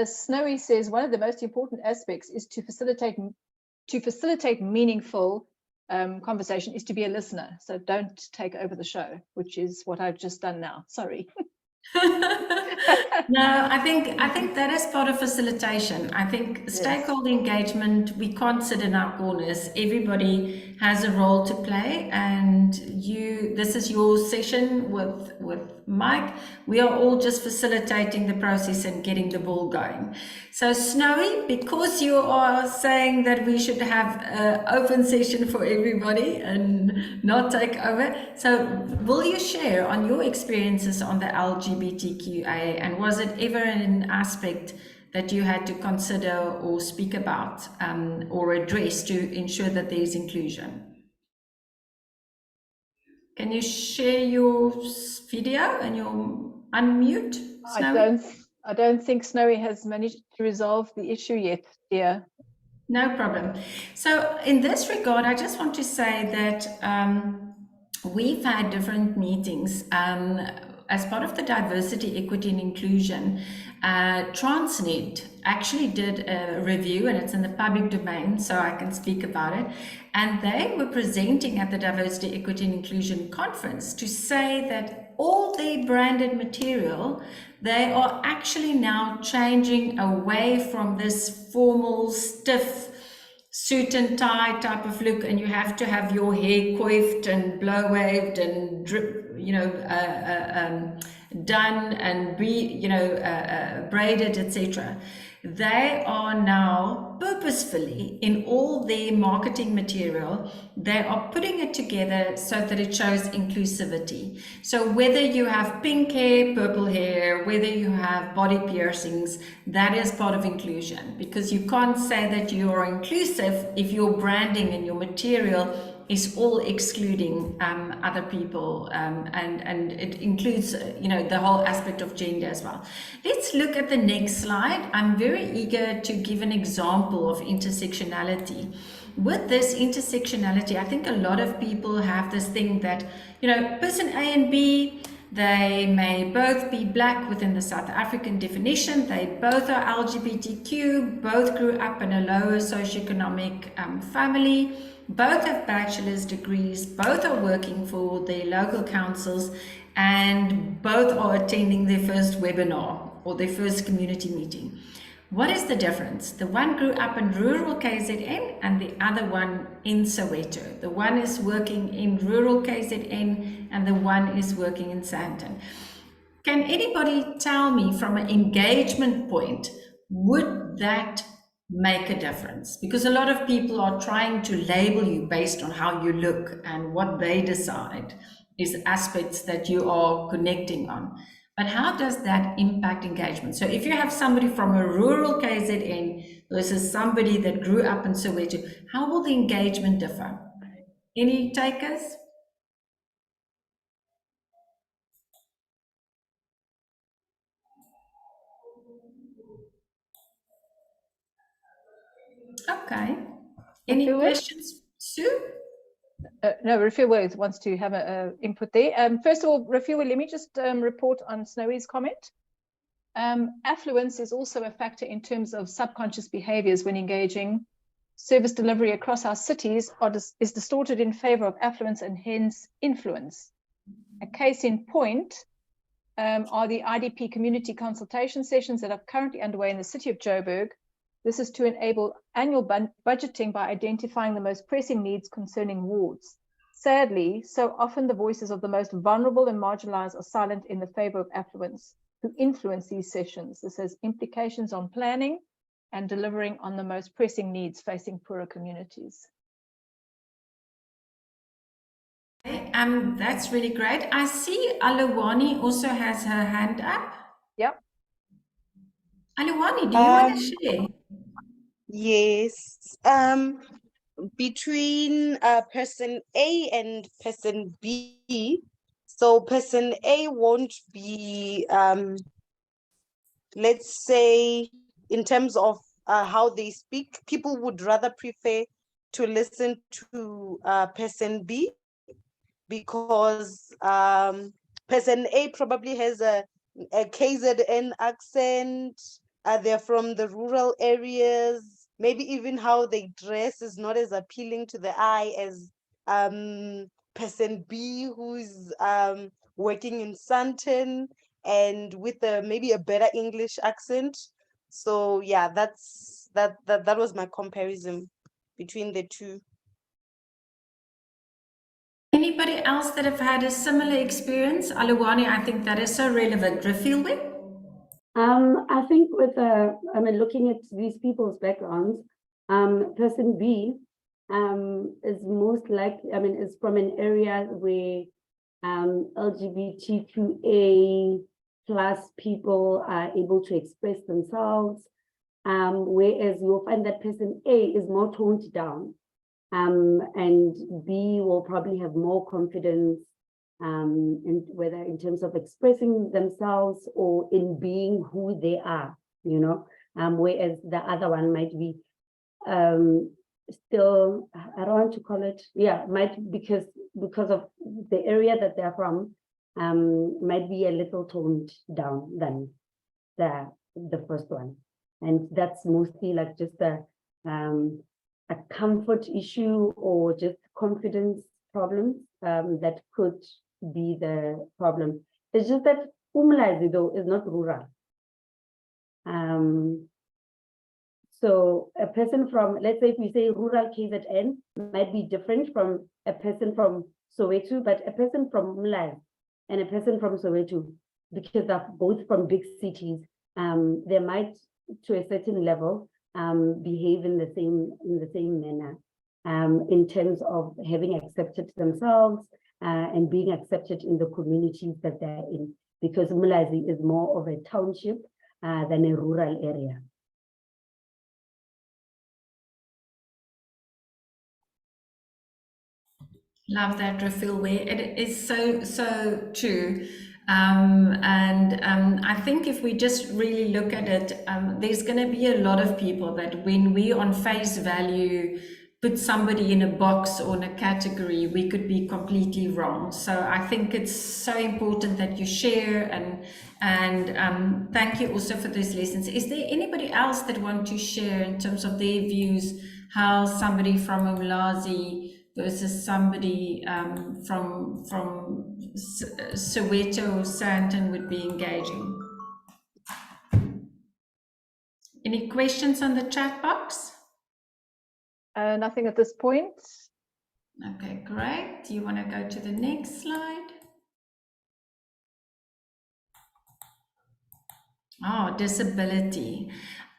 Snowy says one of the most important aspects is to facilitate meaningful conversation is to be a listener. So don't take over the show, which is what I've just done now. Sorry. No, I think that is part of facilitation. I think stakeholder engagement, we can't sit in our corners. Everybody has a role to play, and this is your session with Mike. We are all just facilitating the process and getting the ball going. So Snowy, because you are saying that we should have an open session for everybody and not take over, so will you share on your experiences on the LGBTQIA, and was it ever an aspect that you had to consider or speak about or address to ensure that there is inclusion? Can you share your video and your unmute, Snowy? I don't think Snowy has managed to resolve the issue yet, dear. No problem. So in this regard, I just want to say that we've had different meetings as part of the diversity, equity, and inclusion. Transnet actually did a review, and it's in the public domain, so I can speak about it. And they were presenting at the Diversity, Equity, and Inclusion Conference to say that all their branded material, they are actually now changing away from this formal, stiff suit and tie type of look, and you have to have your hair coiffed and blow waved and drip, done and braided, etc. They are now purposefully, in all their marketing material, they are putting it together so that it shows inclusivity. So whether you have pink hair, purple hair, whether you have body piercings, that is part of inclusion, because you can't say that you are inclusive if your branding and your material is all excluding other people, and it includes, you know, the whole aspect of gender as well. Let's look at the next slide. I'm very eager to give an example of intersectionality. With this intersectionality, I think a lot of people have this thing that, you know, person A and B, they may both be Black within the South African definition. They both are LGBTQ, both grew up in a lower socioeconomic family, both have bachelor's degrees, both are working for their local councils, and both are attending their first webinar or their first community meeting. What is the difference? The one grew up in rural KZN and the other one in Soweto. The one is working in rural KZN and the one is working in Sandton. Can anybody tell me from an engagement point, would that make a difference? Because a lot of people are trying to label you based on how you look, and what they decide is aspects that you are connecting on. But how does that impact engagement? So if you have somebody from a rural KZN versus somebody that grew up in Soweto, how will the engagement differ? Any takers? Okay. Any questions, Sue? No, Rafiwa wants to have an input there. First of all, Rafiwa, let me just report on Snowy's comment. Affluence is also a factor in terms of subconscious behaviors when engaging. Service delivery across our cities is distorted in favor of affluence and hence influence. A case in point are the IDP community consultation sessions that are currently underway in the city of Joburg. This is to enable annual budgeting by identifying the most pressing needs concerning wards. Sadly, so often the voices of the most vulnerable and marginalized are silent in the favor of affluence, who influence these sessions. This has implications on planning and delivering on the most pressing needs facing poorer communities. That's really great. I see Alawani also has her hand up. Yep. Alawani, do you want to share? Yes. Between person A and person B, so person A won't be, let's say, in terms of how they speak, people would rather prefer to listen to person B, because person A probably has a KZN accent, they're from the rural areas, maybe even how they dress is not as appealing to the eye as person B, who's working in Sandton and with maybe a better English accent. So yeah, that was my comparison between the two. Anybody else that have had a similar experience? Alawani, I think that is so relevant. Refilwe? I think with looking at these people's backgrounds, person B is most likely, is from an area where LGBTQA plus people are able to express themselves, whereas you'll find that person A is more toned down, and B will probably have more confidence, and whether in terms of expressing themselves or in being who they are, you know, whereas the other one might be still, I don't want to call it, because of the area that they're from, might be a little toned down than the first one. And that's mostly like just a comfort issue or just confidence problems that could be the problem. It's just that Umlazi though is not rural. So a person from, let's say if we say rural KZN, might be different from a person from Soweto, but a person from Umlazi and a person from Soweto, because they're both from big cities, they might, to a certain level, behave in the same manner, in terms of having accepted themselves and being accepted in the communities that they're in, because Umlazi is more of a township than a rural area. Love that, Refilwe. It is so true. I think if we just really look at it, there's going to be a lot of people that when we on face value put somebody in a box or in a category, we could be completely wrong. So I think it's so important that you share, and thank you also for those lessons. Is there anybody else that want to share in terms of their views, how somebody from Umlazi versus somebody from Soweto or Sandton would be engaging? Any questions on the chat box? Nothing at this point. Okay, great. Do you want to go to the next slide? Oh, disability.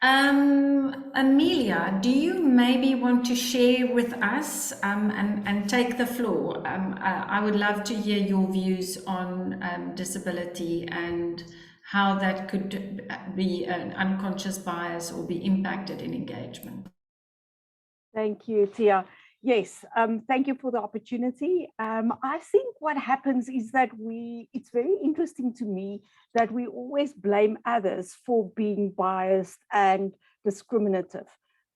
Amelia, do you maybe want to share with us and take the floor? I would love to hear your views on disability and how that could be an unconscious bias or be impacted in engagement. Thank you, Tia. Yes, thank you for the opportunity. I think what happens is that it's very interesting to me that we always blame others for being biased and discriminative.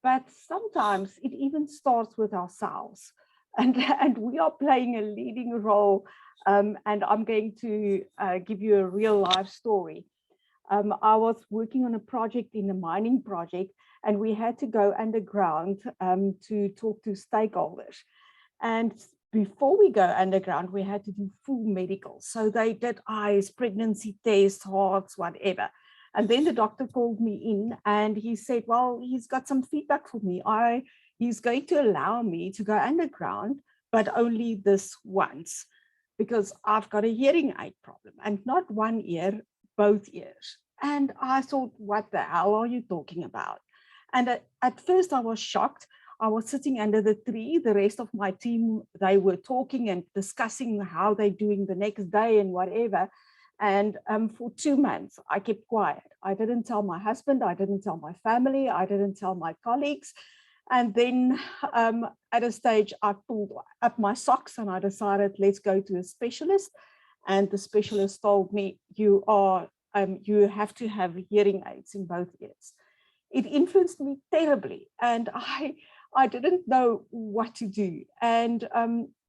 But sometimes it even starts with ourselves. And we are playing a leading role. And I'm going to give you a real life story. I was working on a project in a mining project, and we had to go underground to talk to stakeholders. And before we go underground, we had to do full medical. So they did eyes, pregnancy tests, hearts, whatever. And then the doctor called me in and he said, well, he's got some feedback for me. He's going to allow me to go underground, but only this once, because I've got a hearing aid problem, and not one ear, both ears. And I thought, what the hell are you talking about? And at first I was shocked. I was sitting under the tree. The rest of my team, they were talking and discussing how they're doing the next day and whatever. And for 2 months, I kept quiet. I didn't tell my husband. I didn't tell my family. I didn't tell my colleagues. And then at a stage, I pulled up my socks and I decided, let's go to a specialist. And the specialist told me, you have to have hearing aids in both ears. It influenced me terribly, and I didn't know what to do. And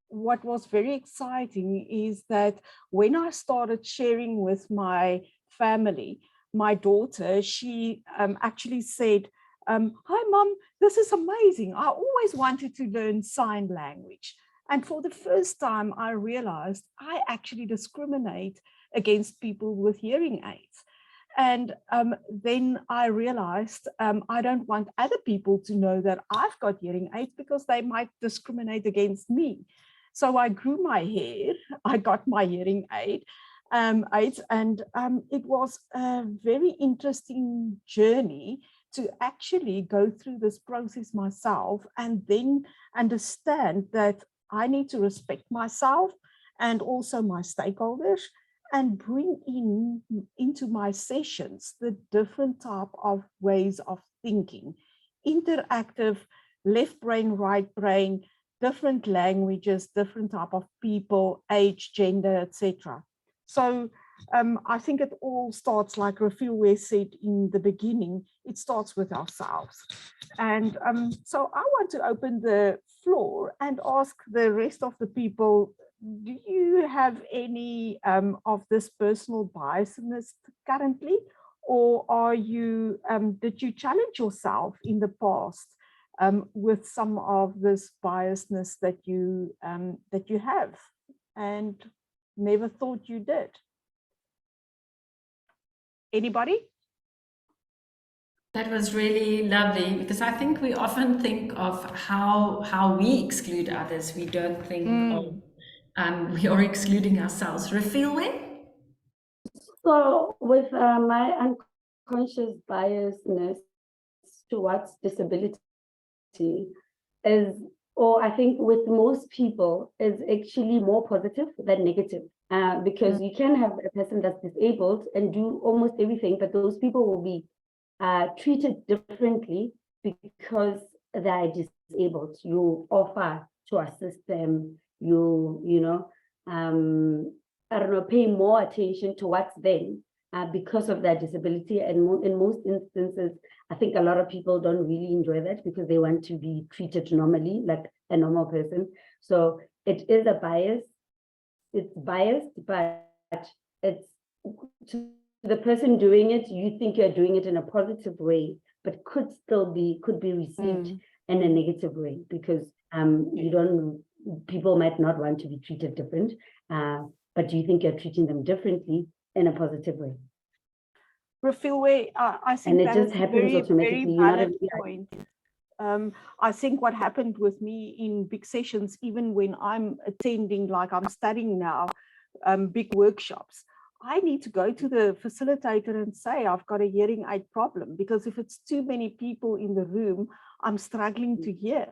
what was very exciting is that when I started sharing with my family, my daughter, she actually said, hi, Mom, this is amazing. I always wanted to learn sign language. And for the first time, I realized I actually discriminate against people with hearing aids. And then I realized I don't want other people to know that I've got hearing aids because they might discriminate against me. So I grew my hair, I got my hearing aids, and it was a very interesting journey to actually go through this process myself and then understand that I need to respect myself and also my stakeholders, and bring into my sessions the different type of ways of thinking, interactive, left brain, right brain, different languages, different type of people, age, gender, etc. So I think it all starts, like Refilwe said in the beginning, it starts with ourselves. And so I want to open the floor and ask the rest of the people, do you have any of this personal biasness currently, or are you did you challenge yourself in the past with some of this biasness that you have and never thought you did? Anybody? That was really lovely, because I think we often think of how we exclude others. We don't think of we are excluding ourselves. Refilwe? So with my unconscious biasness towards disability is, or I think with most people, is actually more positive than negative. Because you can have a person that's disabled and do almost everything, but those people will be treated differently because they're disabled. You offer to assist them you'll, I don't know, pay more attention towards them because of their disability. And in most instances, I think a lot of people don't really enjoy that because they want to be treated normally, like a normal person. So it is a bias. It's biased, but it's to the person doing it, you think you're doing it in a positive way, but could be received in a negative way because people might not want to be treated different, but you think you're treating them differently in a positive way. Refilwe, I think And it that just is a happens very, automatically. very You're not valid aware. point. I think what happened with me in big sessions, even when I'm attending, like I'm studying now, big workshops, I need to go to the facilitator and say, I've got a hearing aid problem, because if it's too many people in the room, I'm struggling to hear.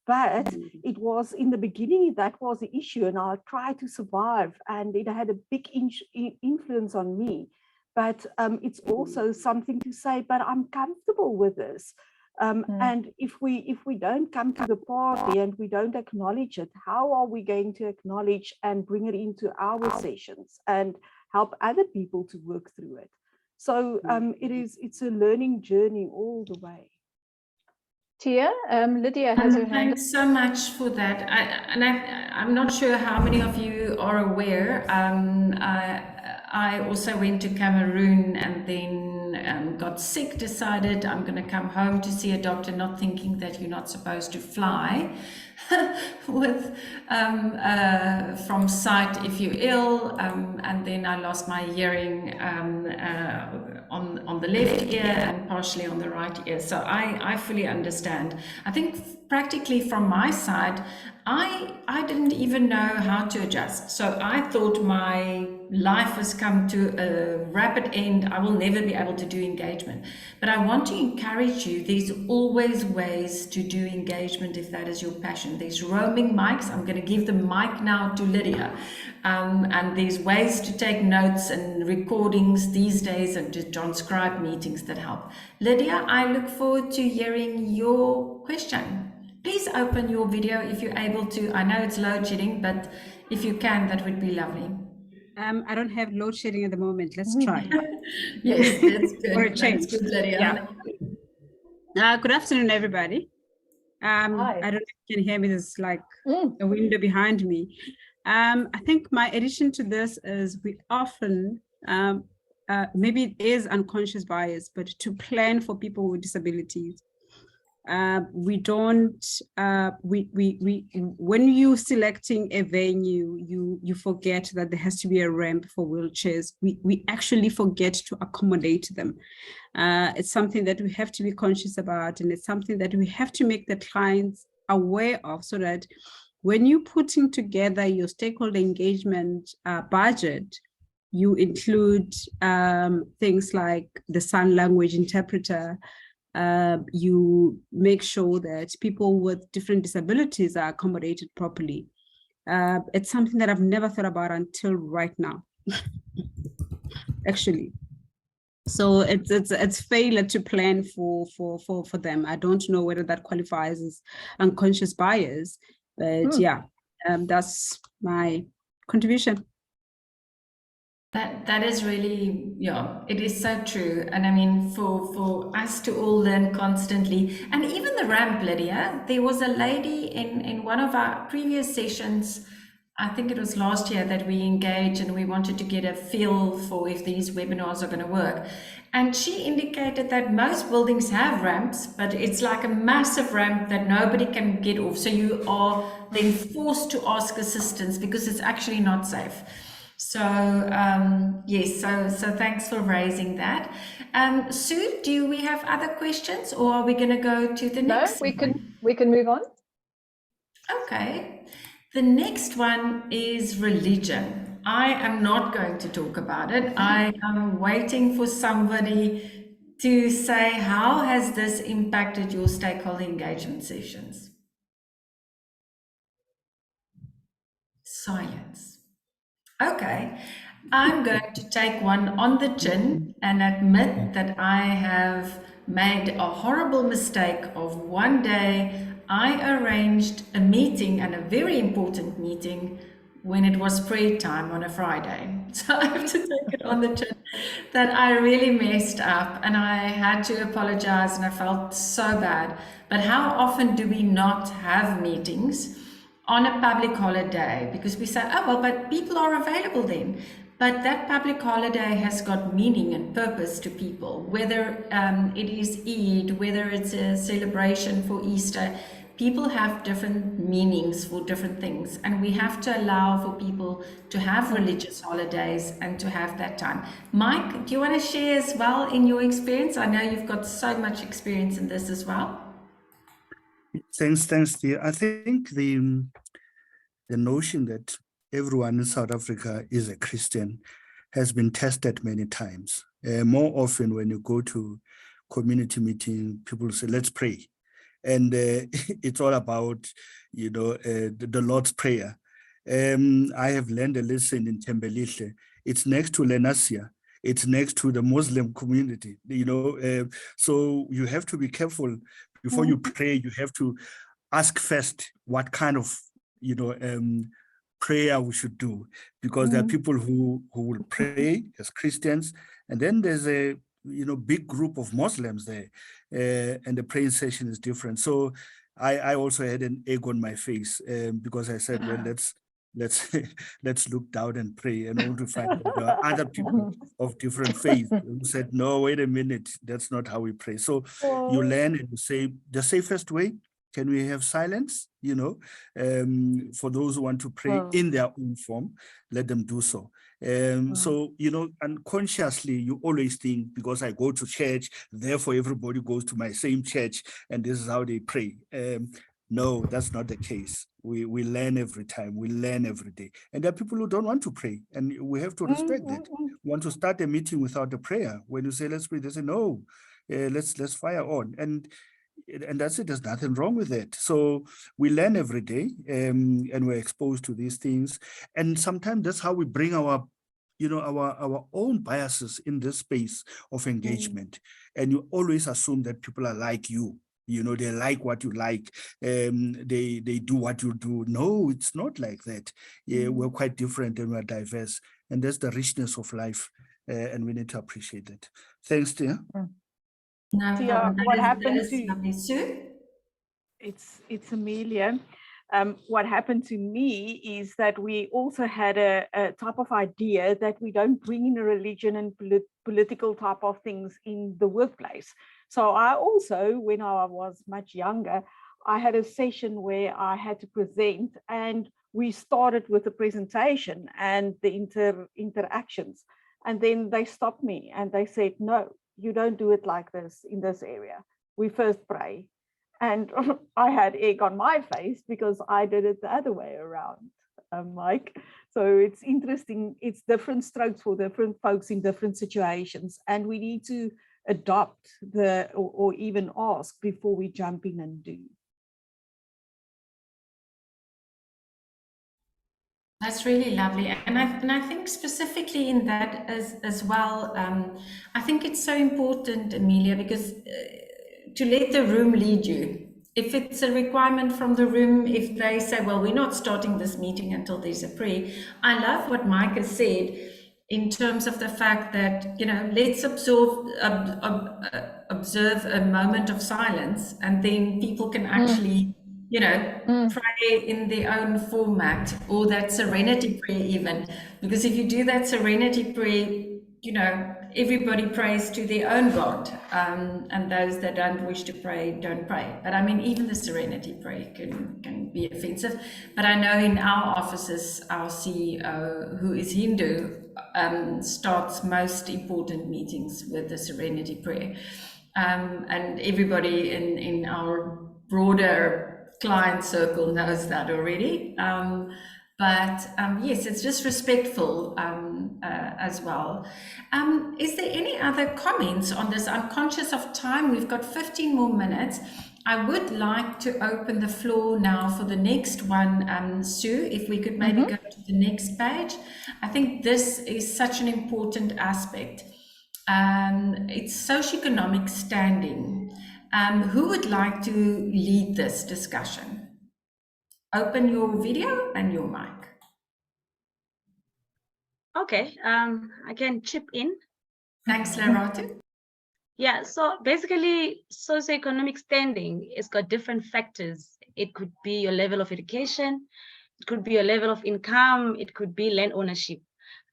But it was in the beginning, that was the issue, and I tried to survive, and it had a big influence on me. But it's also something to say, but I'm comfortable with this. And if we don't come to the party and we don't acknowledge it, how are we going to acknowledge and bring it into our sessions and help other people to work through it? So it's a learning journey all the way. Tia, Lydia has her hand up. Thanks so much for that. I'm not sure how many of you are aware. I also went to Cameroon and then got sick, decided I'm going to come home to see a doctor, not thinking that you're not supposed to fly with from sight if you're ill, and then I lost my hearing on the left ear and partially on the right ear. So I fully understand. I think practically from my side, I didn't even know how to adjust. So I thought my life has come to a rapid end. I will never be able to do engagement. But I want to encourage you, there's always ways to do engagement if that is your passion. There's roaming mics. I'm going to give the mic now to Lydia. And there's ways to take notes and recordings these days and to transcribe meetings that help. Lydia, I look forward to hearing your question. Please open your video if you're able to. I know it's load shedding, but if you can, that would be lovely. I don't have load shedding at the moment. Let's try. Yes, that's good. For a change. That's good, Lydia. Yeah. Good afternoon, everybody. I don't know if you can hear me. There's like a window behind me. I think my addition to this is we often, maybe it is unconscious bias, but to plan for people with disabilities. We don't, when you're selecting a venue, you forget that there has to be a ramp for wheelchairs. We actually forget to accommodate them. It's something that we have to be conscious about, and it's something that we have to make the clients aware of, so that when you're putting together your stakeholder engagement budget, you include things like the sign language interpreter. You make sure that people with different disabilities are accommodated properly. It's something that I've never thought about until right now, actually. So it's failure to plan for them. I don't know whether that qualifies as unconscious bias, but yeah, that's my contribution. That is really, yeah, it is so true. And I mean, for us to all learn constantly, and even the ramp, Lydia, there was a lady in one of our previous sessions, I think it was last year, that we engaged and we wanted to get a feel for if these webinars are going to work. And she indicated that most buildings have ramps, but it's like a massive ramp that nobody can get off. So you are then forced to ask assistance because it's actually not safe. So yes, so thanks for raising that. Sue, do we have other questions, or are we going to go to the next? No, we can move on. Okay, the next one is religion. I am not going to talk about it. I am waiting for somebody to say, how has this impacted your stakeholder engagement sessions? Silence. Okay, I'm going to take one on the chin and admit that I have made a horrible mistake of one day I arranged a meeting, and a very important meeting, when it was prayer time on a Friday. So I have to take it on the chin that I really messed up, and I had to apologize, and I felt so bad. But how often do we not have meetings on a public holiday? Because we say, oh, well, but people are available then. But that public holiday has got meaning and purpose to people, whether it is Eid, whether it's a celebration for Easter. People have different meanings for different things, and we have to allow for people to have religious holidays and to have that time. Mike, do you want to share as well in your experience? I know you've got so much experience in this as well. Thanks, dear. I think the notion that everyone in South Africa is a Christian has been tested many times. More often when you go to community meeting, people say, let's pray. And it's all about, the Lord's Prayer. I have learned a lesson in Tembelihle. It's next to Lenasia. It's next to the Muslim community, so you have to be careful before you pray. You have to ask first what kind of, prayer we should do, because there are people who will pray as Christians, and then there's a big group of Muslims there, and the praying session is different. So I also had an egg on my face, because I said, well, let's look down and pray, and only to find that there are other people of different faiths who said, no, wait a minute, that's not how we pray. So you learn and you say the safest way. Can we have silence? For those who want to pray in their own form, let them do so. So, unconsciously, you always think, because I go to church, therefore everybody goes to my same church, and this is how they pray. No, that's not the case. We learn every time, we learn every day. And there are people who don't want to pray, and we have to respect that. Want to start a meeting without a prayer. When you say, let's pray, they say, no, let's fire on. And that's it. There's nothing wrong with it. So we learn every day, and we're exposed to these things. And sometimes that's how we bring our own biases in this space of engagement. And you always assume that people are like you. They like what you like. They do what you do. No, it's not like that. We're quite different and we're diverse. And that's the richness of life. And we need to appreciate that. Thanks, Tia. No problem. What happened to lovely, Sue? It's Amelia. What happened to me is that we also had a type of idea that we don't bring in a religion and political type of things in the workplace. So I also, when I was much younger, I had a session where I had to present, and we started with the presentation and the interactions. And then they stopped me and they said, no, you don't do it like this in this area. We first pray. And I had egg on my face because I did it the other way around, Mike. So it's interesting. It's different strokes for different folks in different situations. And we need to adopt or even ask before we jump in and do. That's really lovely, and I think specifically in that as well. I think it's so important, Amelia, because to let the room lead you. If it's a requirement from the room, if they say, well, we're not starting this meeting until there's a prayer. I love what Mike has said in terms of the fact that, let's observe a moment of silence, and then people can actually pray in their own format, or that serenity prayer even. Because if you do that serenity prayer, everybody prays to their own God, and those that don't wish to pray, don't pray. But I mean, even the serenity prayer can be offensive. But I know in our offices, our CEO, who is Hindu, starts most important meetings with the serenity prayer. And everybody in our broader client circle knows that already. But yes, it's just respectful as well. Is there any other comments on this? I'm conscious of time. We've got 15 more minutes. I would like to open the floor now for the next one, Sue, if we could maybe go to the next page. I think this is such an important aspect. It's socioeconomic standing. Who would like to lead this discussion? Open your video and your mic. Okay, I can chip in. Thanks, Lerato. Yeah, so basically socioeconomic standing, it's got different factors. It could be your level of education, it could be your level of income, it could be land ownership.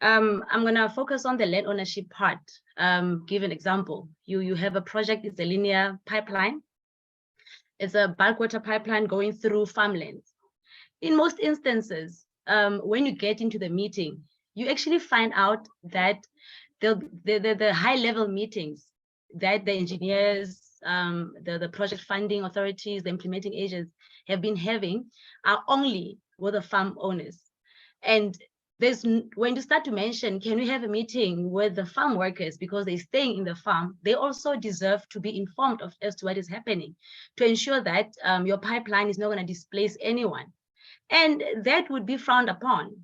I'm gonna focus on the land ownership part. Give an example. You have a project, it's a linear pipeline. It's a bulk water pipeline going through farmlands. In most instances, when you get into the meeting, you actually find out that the high level meetings that the engineers, the project funding authorities, the implementing agents have been having are only with the farm owners. And when you start to mention, can we have a meeting with the farm workers because they're staying in the farm, they also deserve to be informed as to what is happening to ensure that your pipeline is not going to displace anyone. And that would be frowned upon.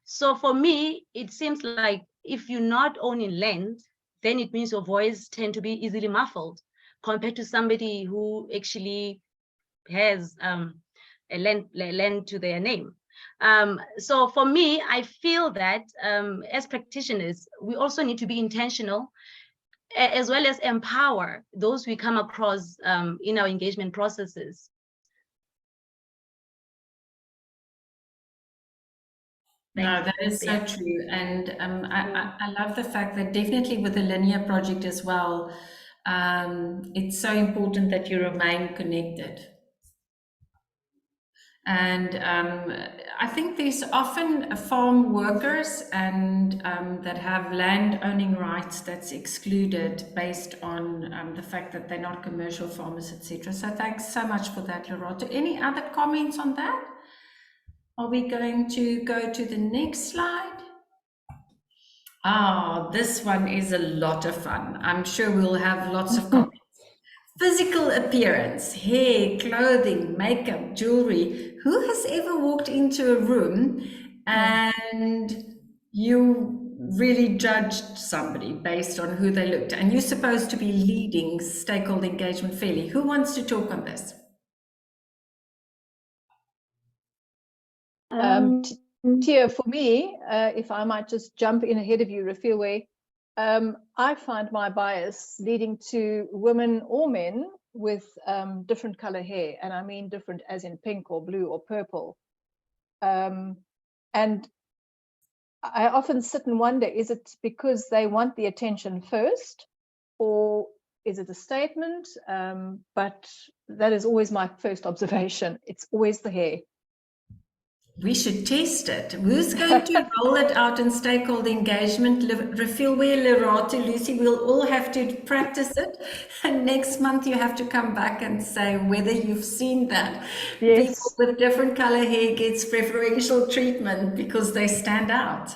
So for me, it seems like if you're not owning land, then it means your voice tend to be easily muffled compared to somebody who actually has a land to their name. So for me, I feel that as practitioners, we also need to be intentional as well as empower those we come across in our engagement processes. No, that is so true. And I love the fact that definitely with the linear project as well, it's so important that you remain connected. And I think there's often farm workers and that have land owning rights that's excluded based on the fact that they're not commercial farmers, etc. So thanks so much for that, Lerato. Any other comments on that? Are we going to go to the next slide? Ah, this one is a lot of fun. I'm sure we'll have lots of comments. Physical appearance, hair, clothing, makeup, jewelry. Who has ever walked into a room and you really judged somebody based on who they looked? And you're supposed to be leading stakeholder engagement fairly. Who wants to talk on this? Tia, for me, if I might just jump in ahead of you, Refilwe, I find my bias leading to women or men with different color hair, and I mean different as in pink or blue or purple. And I often sit and wonder, is it because they want the attention first, or is it a statement? But that is always my first observation. It's always the hair. We should test it. Who's going to roll it out in stakeholder engagement? Refilwe, Lerato, Lucy, we'll all have to practice it. And next month you have to come back and say whether you've seen that. Yes. People with different color hair gets preferential treatment because they stand out.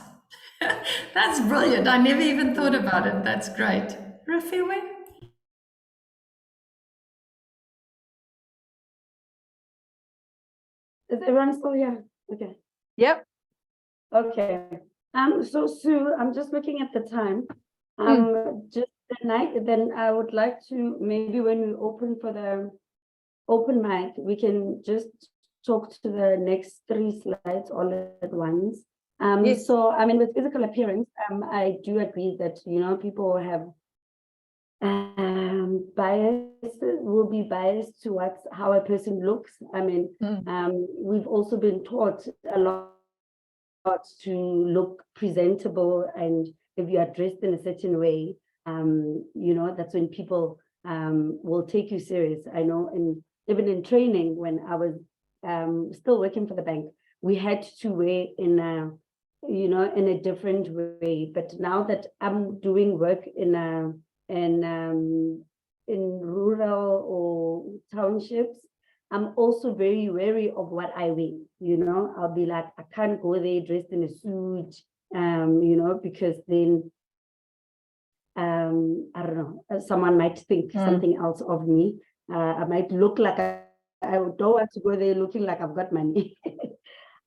That's brilliant. I never even thought about it. That's great. Refilwe? Is everyone still here? Okay. Yep. Okay. So Sue, I'm just looking at the time. Just the night, then I would like to maybe when we open for the open mic, we can just talk to the next 3 slides all at once. Yes. So I mean, with physical appearance, I do agree that people have bias, will be biased towards how a person looks. I mean, we've also been taught a lot to look presentable, and if you are dressed in a certain way, that's when people will take you serious. I know, even in training, when I was still working for the bank, we had to wear in a different way. But now that I'm doing work in rural or townships, I'm also very wary of what I wear. I'll be like, I can't go there dressed in a suit, because then I don't know, someone might think something else of me. I might look like I don't want to go there looking like I've got money.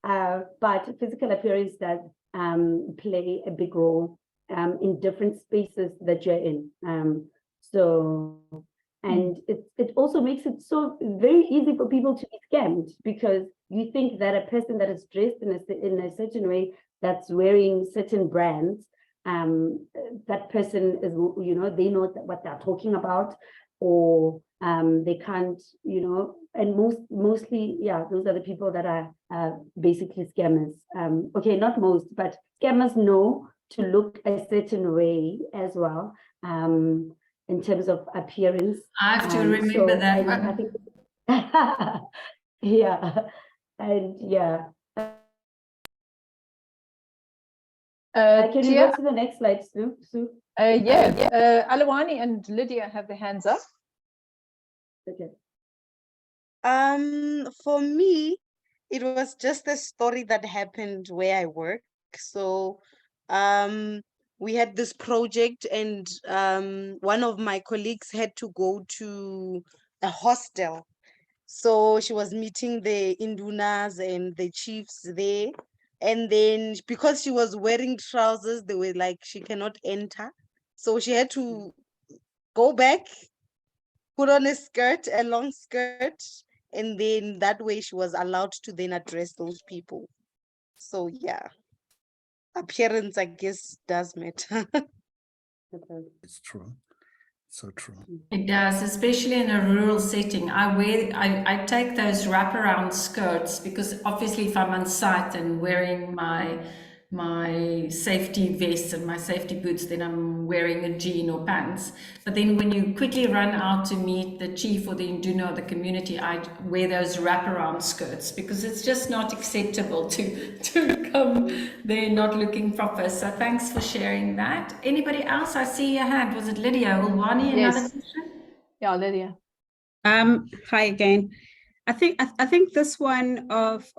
But physical appearance does play a big role in different spaces that you're in. So And it also makes it so very easy for people to be scammed, because you think that a person that is dressed in a certain way, that's wearing certain brands, that person is, they know what they're talking about, or they can't, and mostly, yeah, those are the people that are basically scammers. Okay, not most, but scammers know to look a certain way as well, in terms of appearance. I have to remember that one. I think, yeah, and yeah. Can you go to the next slide, Sue? Alawani and Lydia have their hands up. Okay. For me, it was just a story that happened where I work. So we had this project, and one of my colleagues had to go to a hostel. So she was meeting the Indunas and the chiefs there. And then because she was wearing trousers, they were like, she cannot enter. So she had to go back, put on a long skirt, and then that way she was allowed to then address those people. So yeah, appearance, I guess, does matter. It's true. So true. It does, especially in a rural setting. I take those wraparound skirts because obviously if I'm on site and wearing my safety vest and my safety boots, then I'm wearing a jean or pants. But then when you quickly run out to meet the chief or the Induna of the community, I wear those wraparound skirts because it's just not acceptable to come there not looking proper. So thanks for sharing that. Anybody else? I see your hand. Was it Lydia? Ulwani, another question? Yeah, Lydia. Hi again. I think this one of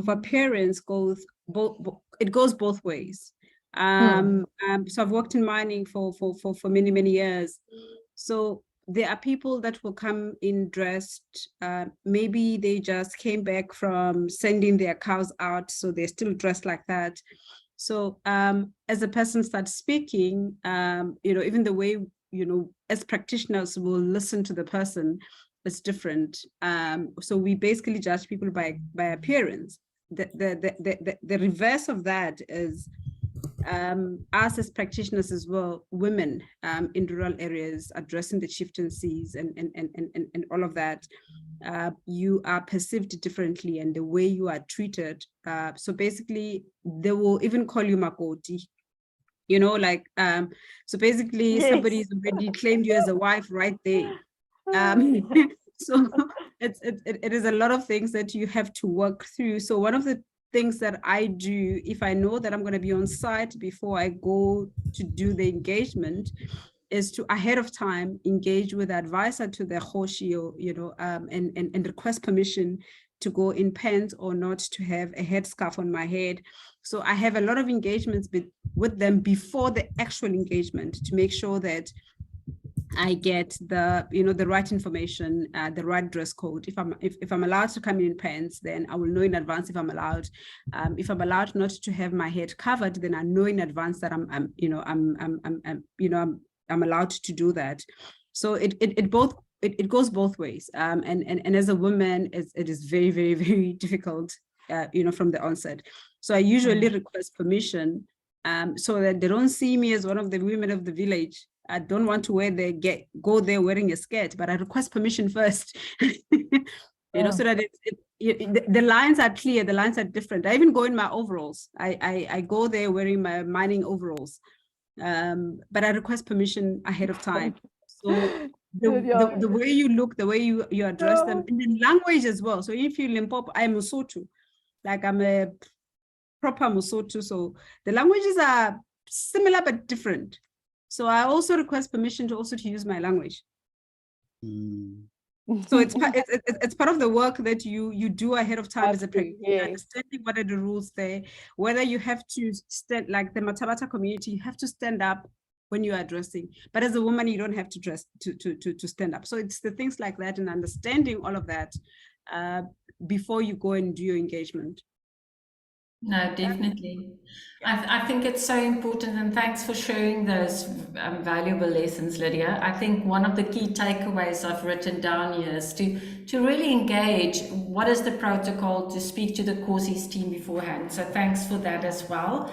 appearance goes both ways. So I've worked in mining for many years. So there are people that will come in dressed, maybe they just came back from sending their cows out, so they're still dressed like that. So as a person starts speaking, even the way, as practitioners will listen to the person, it's different. So we basically judge people by appearance. The reverse of that is us as practitioners as well, women in rural areas addressing the chieftaincies and all of that. You are perceived differently, and the way you are treated. So basically, they will even call you Makoti. So basically, somebody's already claimed you as a wife right there. So it is a lot of things that you have to work through. So one of the things that I do, if I know that I'm going to be on site before I go to do the engagement, is to ahead of time engage with the advisor to the Hoshi, and request permission to go in pants or not, to have a headscarf on my head. So I have a lot of engagements with them before the actual engagement to make sure that I get the right information, the right dress code. If I'm allowed to come in pants, then I will know in advance if I'm allowed. If I'm allowed not to have my head covered, then I know in advance that I'm allowed to do that. So it goes both ways. And as a woman, it is very, very, very difficult, from the onset. So I usually request permission so that they don't see me as one of the women of the village. I don't want to go there wearing a skirt, but I request permission first, so that the lines are clear, the lines are different. I even go in my overalls. I go there wearing my mining overalls, but I request permission ahead of time. So the way you look, the way you address them, and the language as well. So if you Limpopo, I'm Mosotho, like I'm a proper Mosotho. So the languages are similar but different. So I also request permission to use my language. So it's part of the work that you do ahead of time as a practitioner, understanding what are the rules there, whether you have to stand, like the Matabata community, you have to stand up when you're addressing, but as a woman you don't have to dress to stand up. So it's the things like that, and understanding all of that before you go and do your engagement. No, definitely. I think it's so important, and thanks for sharing those valuable lessons, Lydia. I think one of the key takeaways I've written down here is to really engage. What is the protocol to speak to the courses team beforehand? So thanks for that as well.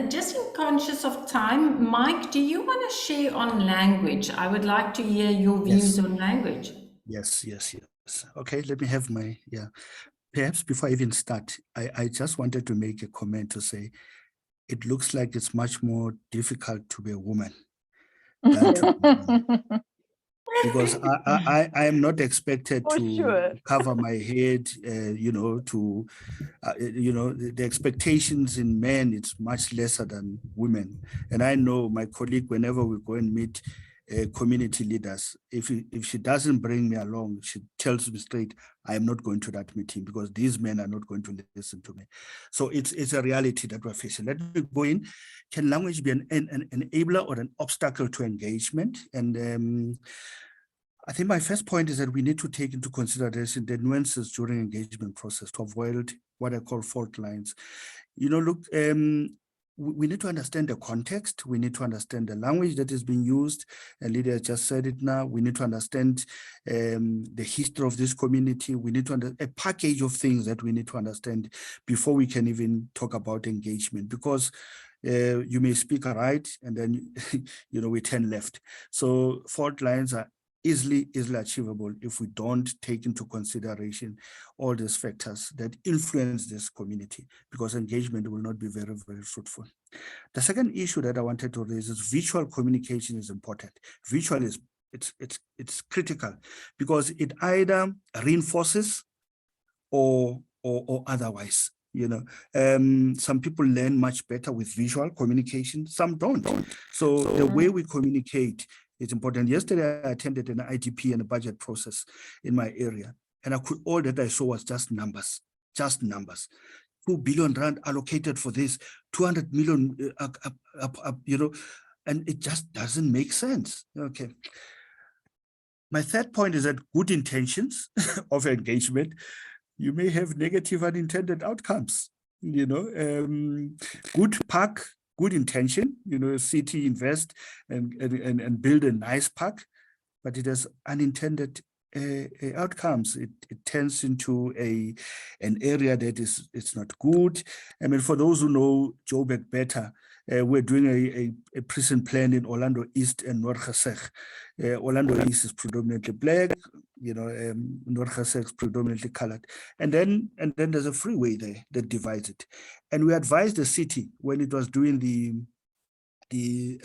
Just in conscious of time, Mike, do you want to share on language? I would like to hear your views on language. Yes. Okay, let me have my, Perhaps before I even start, I just wanted to make a comment to say, it looks like it's much more difficult to be a woman than to be a man. Because I am not expected to cover my head, the expectations in men, it's much lesser than women. And I know my colleague, whenever we go and meet community leaders, if she doesn't bring me along, she tells me straight, I am not going to that meeting because these men are not going to listen to me. So it's a reality that we're facing. Let me go in. Can language be an enabler or an obstacle to engagement? And I think my first point is that we need to take into consideration the nuances during engagement process to avoid what I call fault lines. Look, we need to understand the context. We need to understand the language that is being used. Lydia just said it now. We need to understand the history of this community. We need to understand a package of things that we need to understand before we can even talk about engagement, because you may speak right and then we turn left. So fault lines are easily achievable if we don't take into consideration all these factors that influence this community, because engagement will not be very, very fruitful. The second issue that I wanted to raise is visual communication is important. Visual is it's critical because it either reinforces or otherwise. Some people learn much better with visual communication, some don't. So the way we communicate is important. Yesterday, I attended an IDP and a budget process in my area, and all that I saw was just numbers. 2 billion rand allocated for this, 200 million, and it just doesn't make sense. Okay. My third point is that good intentions of engagement, you may have negative unintended outcomes. Good park, good intention, city invest and build a nice park, but it has unintended outcomes. It turns into an area that it's not good. I mean, for those who know Joburg better, we're doing a prison plan in Orlando East and North Geseg. Orlando East is predominantly black, North Geseg is predominantly colored. And then there's a freeway there that divides it. And we advised the city when it was doing the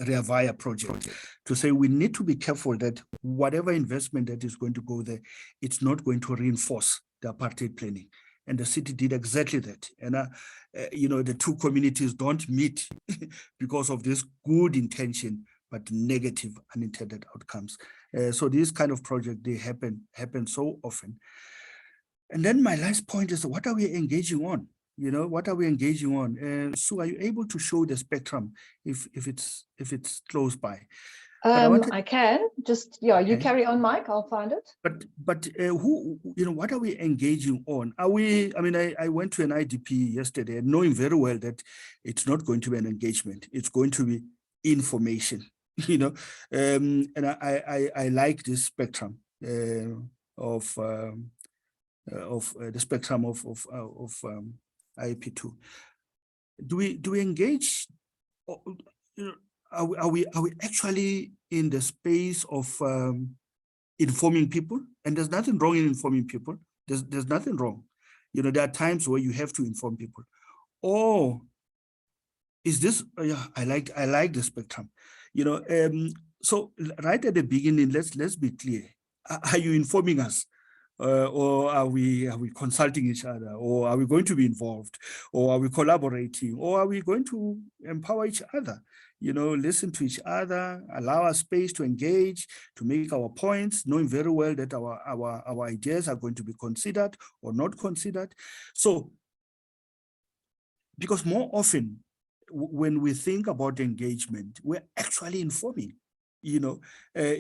Rea Vaya project to say we need to be careful that whatever investment that is going to go there, it's not going to reinforce the apartheid planning. And the city did exactly that. And, the two communities don't meet because of this good intention, but negative unintended outcomes. So these kind of projects, they happen so often. And then my last point is, what are we engaging on? What are we engaging on? So are you able to show the spectrum if it's close by? I can just, you Okay. carry on, Mike, I'll find it. But who, what are we engaging on? I went to an IDP yesterday knowing very well that it's not going to be an engagement. It's going to be information, and I like this spectrum of the spectrum of IAP2. Do we engage? Are we actually in the space of informing people? And there's nothing wrong in informing people. There's nothing wrong. There are times where you have to inform people. Or is this? I like the spectrum. So right at the beginning, let's be clear. Are you informing us? Or are we consulting each other, or are we going to be involved, or are we collaborating, or are we going to empower each other? Listen to each other, allow us space to engage, to make our points, knowing very well that our ideas are going to be considered or not considered. So, because more often when we think about engagement, we're actually informing, in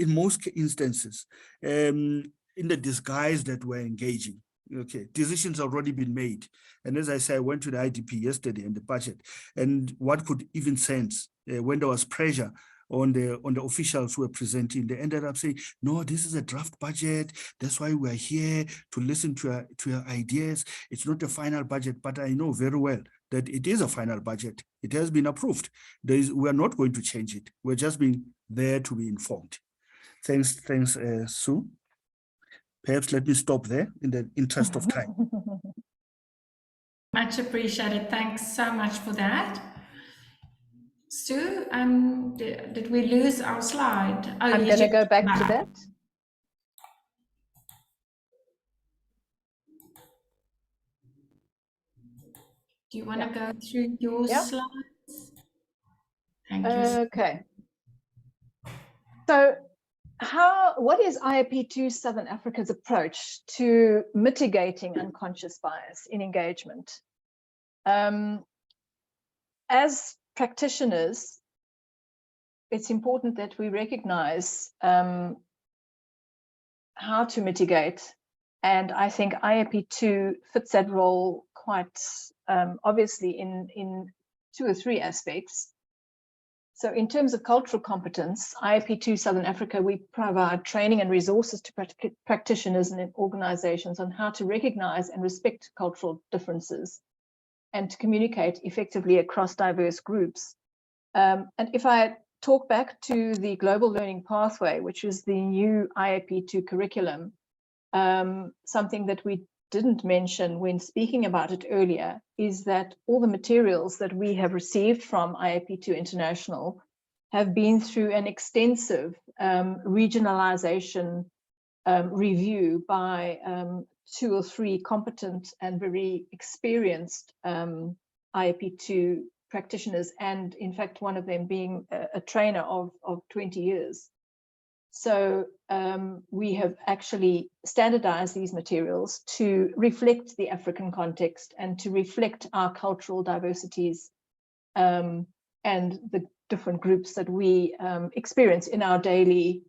most instances. In the disguise that we're engaging. Okay, decisions have already been made. And as I say, I went to the IDP yesterday and the budget, and what could even sense when there was pressure on the officials who were presenting, they ended up saying, no, this is a draft budget. That's why we're here to listen to your ideas. It's not a final budget, but I know very well that it is a final budget. It has been approved. We're not going to change it. We're just being there to be informed. Thanks, Sue. Perhaps let me stop there in the interest of time. Much appreciated. Thanks so much for that. Sue, did we lose our slide? Oh, I'm going to go back to that. Do you want to go through your slides? Thank you. Okay. So what is IAP2 Southern Africa's approach to mitigating unconscious bias in engagement? As practitioners, it's important that we recognize how to mitigate. And I think IAP2 fits that role quite obviously in 2 or 3 aspects. So in terms of cultural competence, IAP2 Southern Africa, we provide training and resources to practitioners and organizations on how to recognize and respect cultural differences and to communicate effectively across diverse groups. And if I talk back to the Global Learning Pathway, which is the new IAP2 curriculum, something that we didn't mention when speaking about it earlier is that all the materials that we have received from IAP2 International have been through an extensive regionalization review by 2 or 3 competent and very experienced IAP2 practitioners, and in fact one of them being a trainer of 20 years. So we have actually standardized these materials to reflect the African context and to reflect our cultural diversities and the different groups that we experience in our daily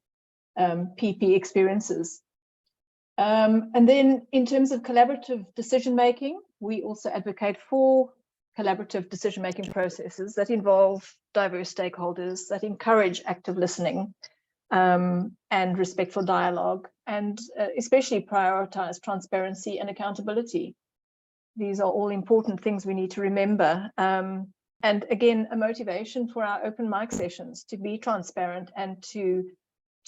PP experiences. And then in terms of collaborative decision-making, we also advocate for collaborative decision-making processes that involve diverse stakeholders, that encourage active listening, and respectful dialogue, and especially prioritize transparency and accountability. These are all important things we need to remember. And again, a motivation for our open mic sessions to be transparent and to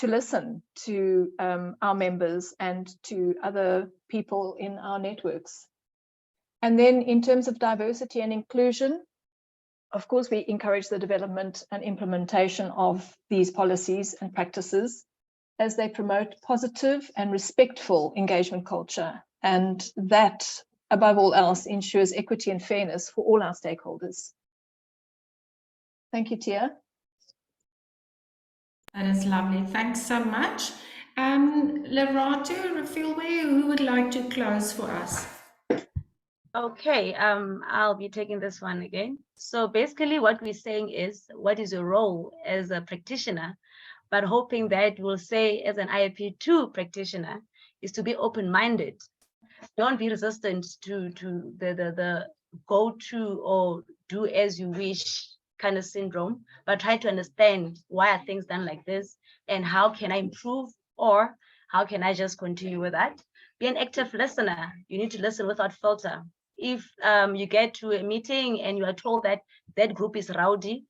listen to our members and to other people in our networks. And then in terms of diversity and inclusion, of course, we encourage the development and implementation of these policies and practices as they promote positive and respectful engagement culture. And that, above all else, ensures equity and fairness for all our stakeholders. Thank you, Tia. That is lovely. Thanks so much. Lerato, Refilwe, who would like to close for us? Okay, I'll be taking this one again. So basically what we're saying is, what is your role as a practitioner? But hoping that we'll say as an IAP2 practitioner is to be open-minded. Don't be resistant to the go-to or do as you wish kind of syndrome, but try to understand why are things done like this and how can I improve, or how can I just continue with that? Be an active listener. You need to listen without filter. If you get to a meeting and you are told that that group is rowdy,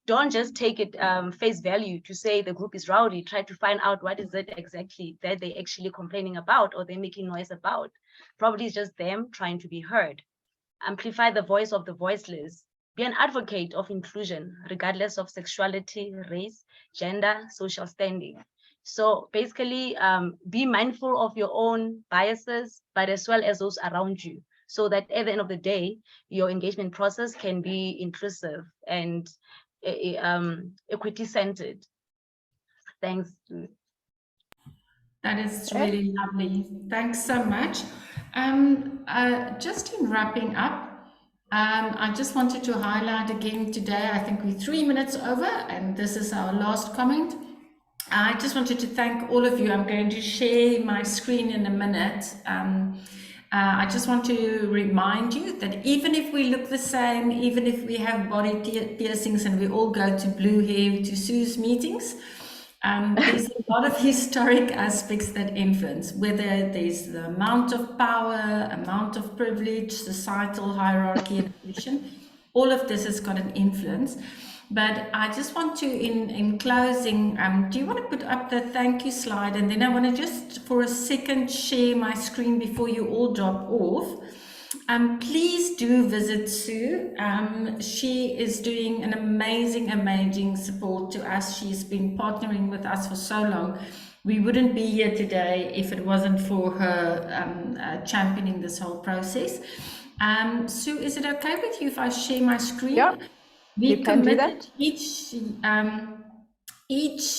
don't just take it face value to say the group is rowdy. Try to find out what is it exactly that they're actually complaining about or they're making noise about. Probably it's just them trying to be heard. Amplify the voice of the voiceless. Be an advocate of inclusion, regardless of sexuality, race, gender, social standing. So basically, be mindful of your own biases, but as well as those around you, so that at the end of the day, your engagement process can be inclusive and equity-centered. Thanks. That is really lovely. Thanks so much. Just in wrapping up, I just wanted to highlight again today, I think we're 3 minutes over, and this is our last comment. I just wanted to thank all of you. I'm going to share my screen in a minute. I just want to remind you that even if we look the same, even if we have body piercings and we all go to Blue Hair, to Sue's meetings, there's a lot of historic aspects that influence, whether there's the amount of power, amount of privilege, societal hierarchy and position. All of this has got an influence. But I just want to, in closing, do you want to put up the thank you slide? And then I want to just for a second share my screen before you all drop off. Please do visit Sue. She is doing an amazing support to us. She's been partnering with us for so long. We wouldn't be here today if it wasn't for her championing this whole process. Sue, is it okay with you if I share my screen? Yeah, We can do committed that. each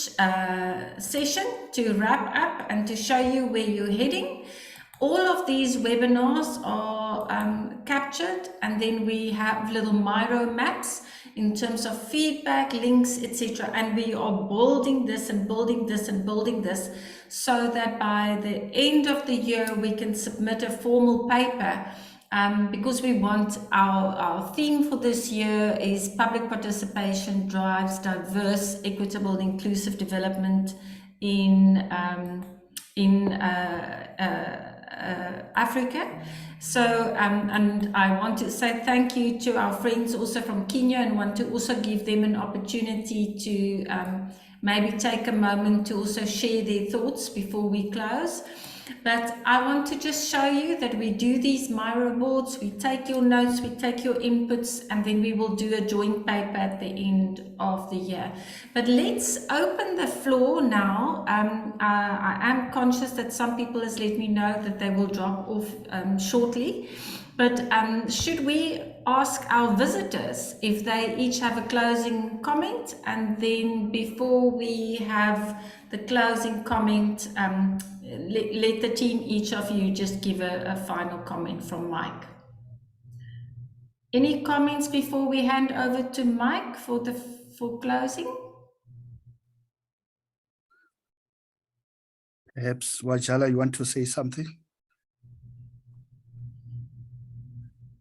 session to wrap up and to show you where you're heading. All of these webinars are captured, and then we have little Miro maps in terms of feedback, links, etc. And we are building this and building this and building this so that by the end of the year we can submit a formal paper. Because we want our theme for this year is public participation drives diverse, equitable, and inclusive development in Africa. So, and I want to say thank you to our friends also from Kenya, and want to also give them an opportunity to maybe take a moment to also share their thoughts before we close. But I want to just show you that we do these Miro boards, we take your notes, we take your inputs, and then we will do a joint paper at the end of the year. But let's open the floor now. I am conscious that some people has let me know that they will drop off shortly. But should we ask our visitors if they each have a closing comment, and then before we have the closing comment, let the team, each of you, just give a final comment from Mike. Any comments before we hand over to Mike for closing? Perhaps Wajala, you want to say something?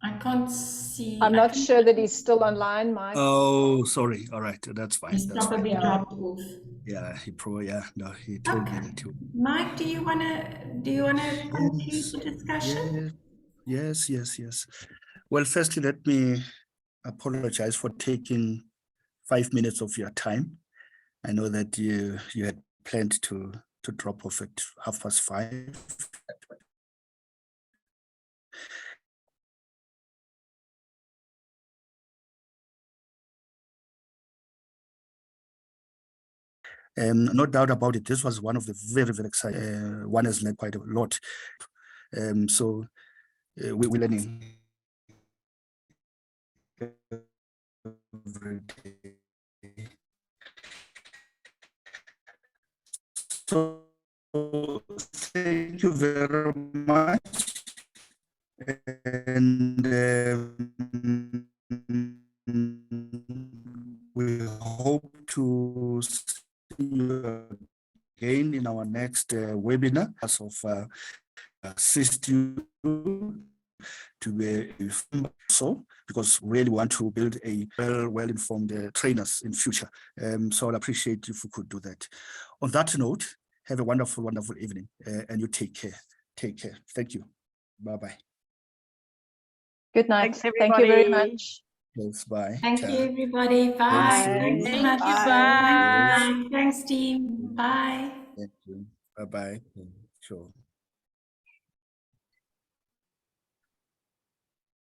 I can't see. I'm not sure that he's still online, Mike. Oh, sorry. All right, that's fine. He's That's probably fine. dropped off. Yeah, he probably, yeah, no, he told me that you. Mike, do you wanna conclude the discussion? Yes. Well, firstly, let me apologize for taking 5 minutes of your time. I know that you had planned to drop off at 5:30. No doubt about it. This was one of the very exciting. One has learned quite a lot. So we're learning every day. So thank you very much. And we hope to see you again in our next webinar as of assist you to be informed, so because we really want to build a well-informed trainers in future. So I'd appreciate if we could do that. On that note, have a wonderful evening, and you take care. Thank you. Bye-bye. Good night. Thanks, Thank you very everybody. much. Yes, bye. Thank Ciao. you, everybody. Bye. Thanks, Thanks so much. Bye. Thanks, team. Bye. Thank you. Bye-bye. Sure.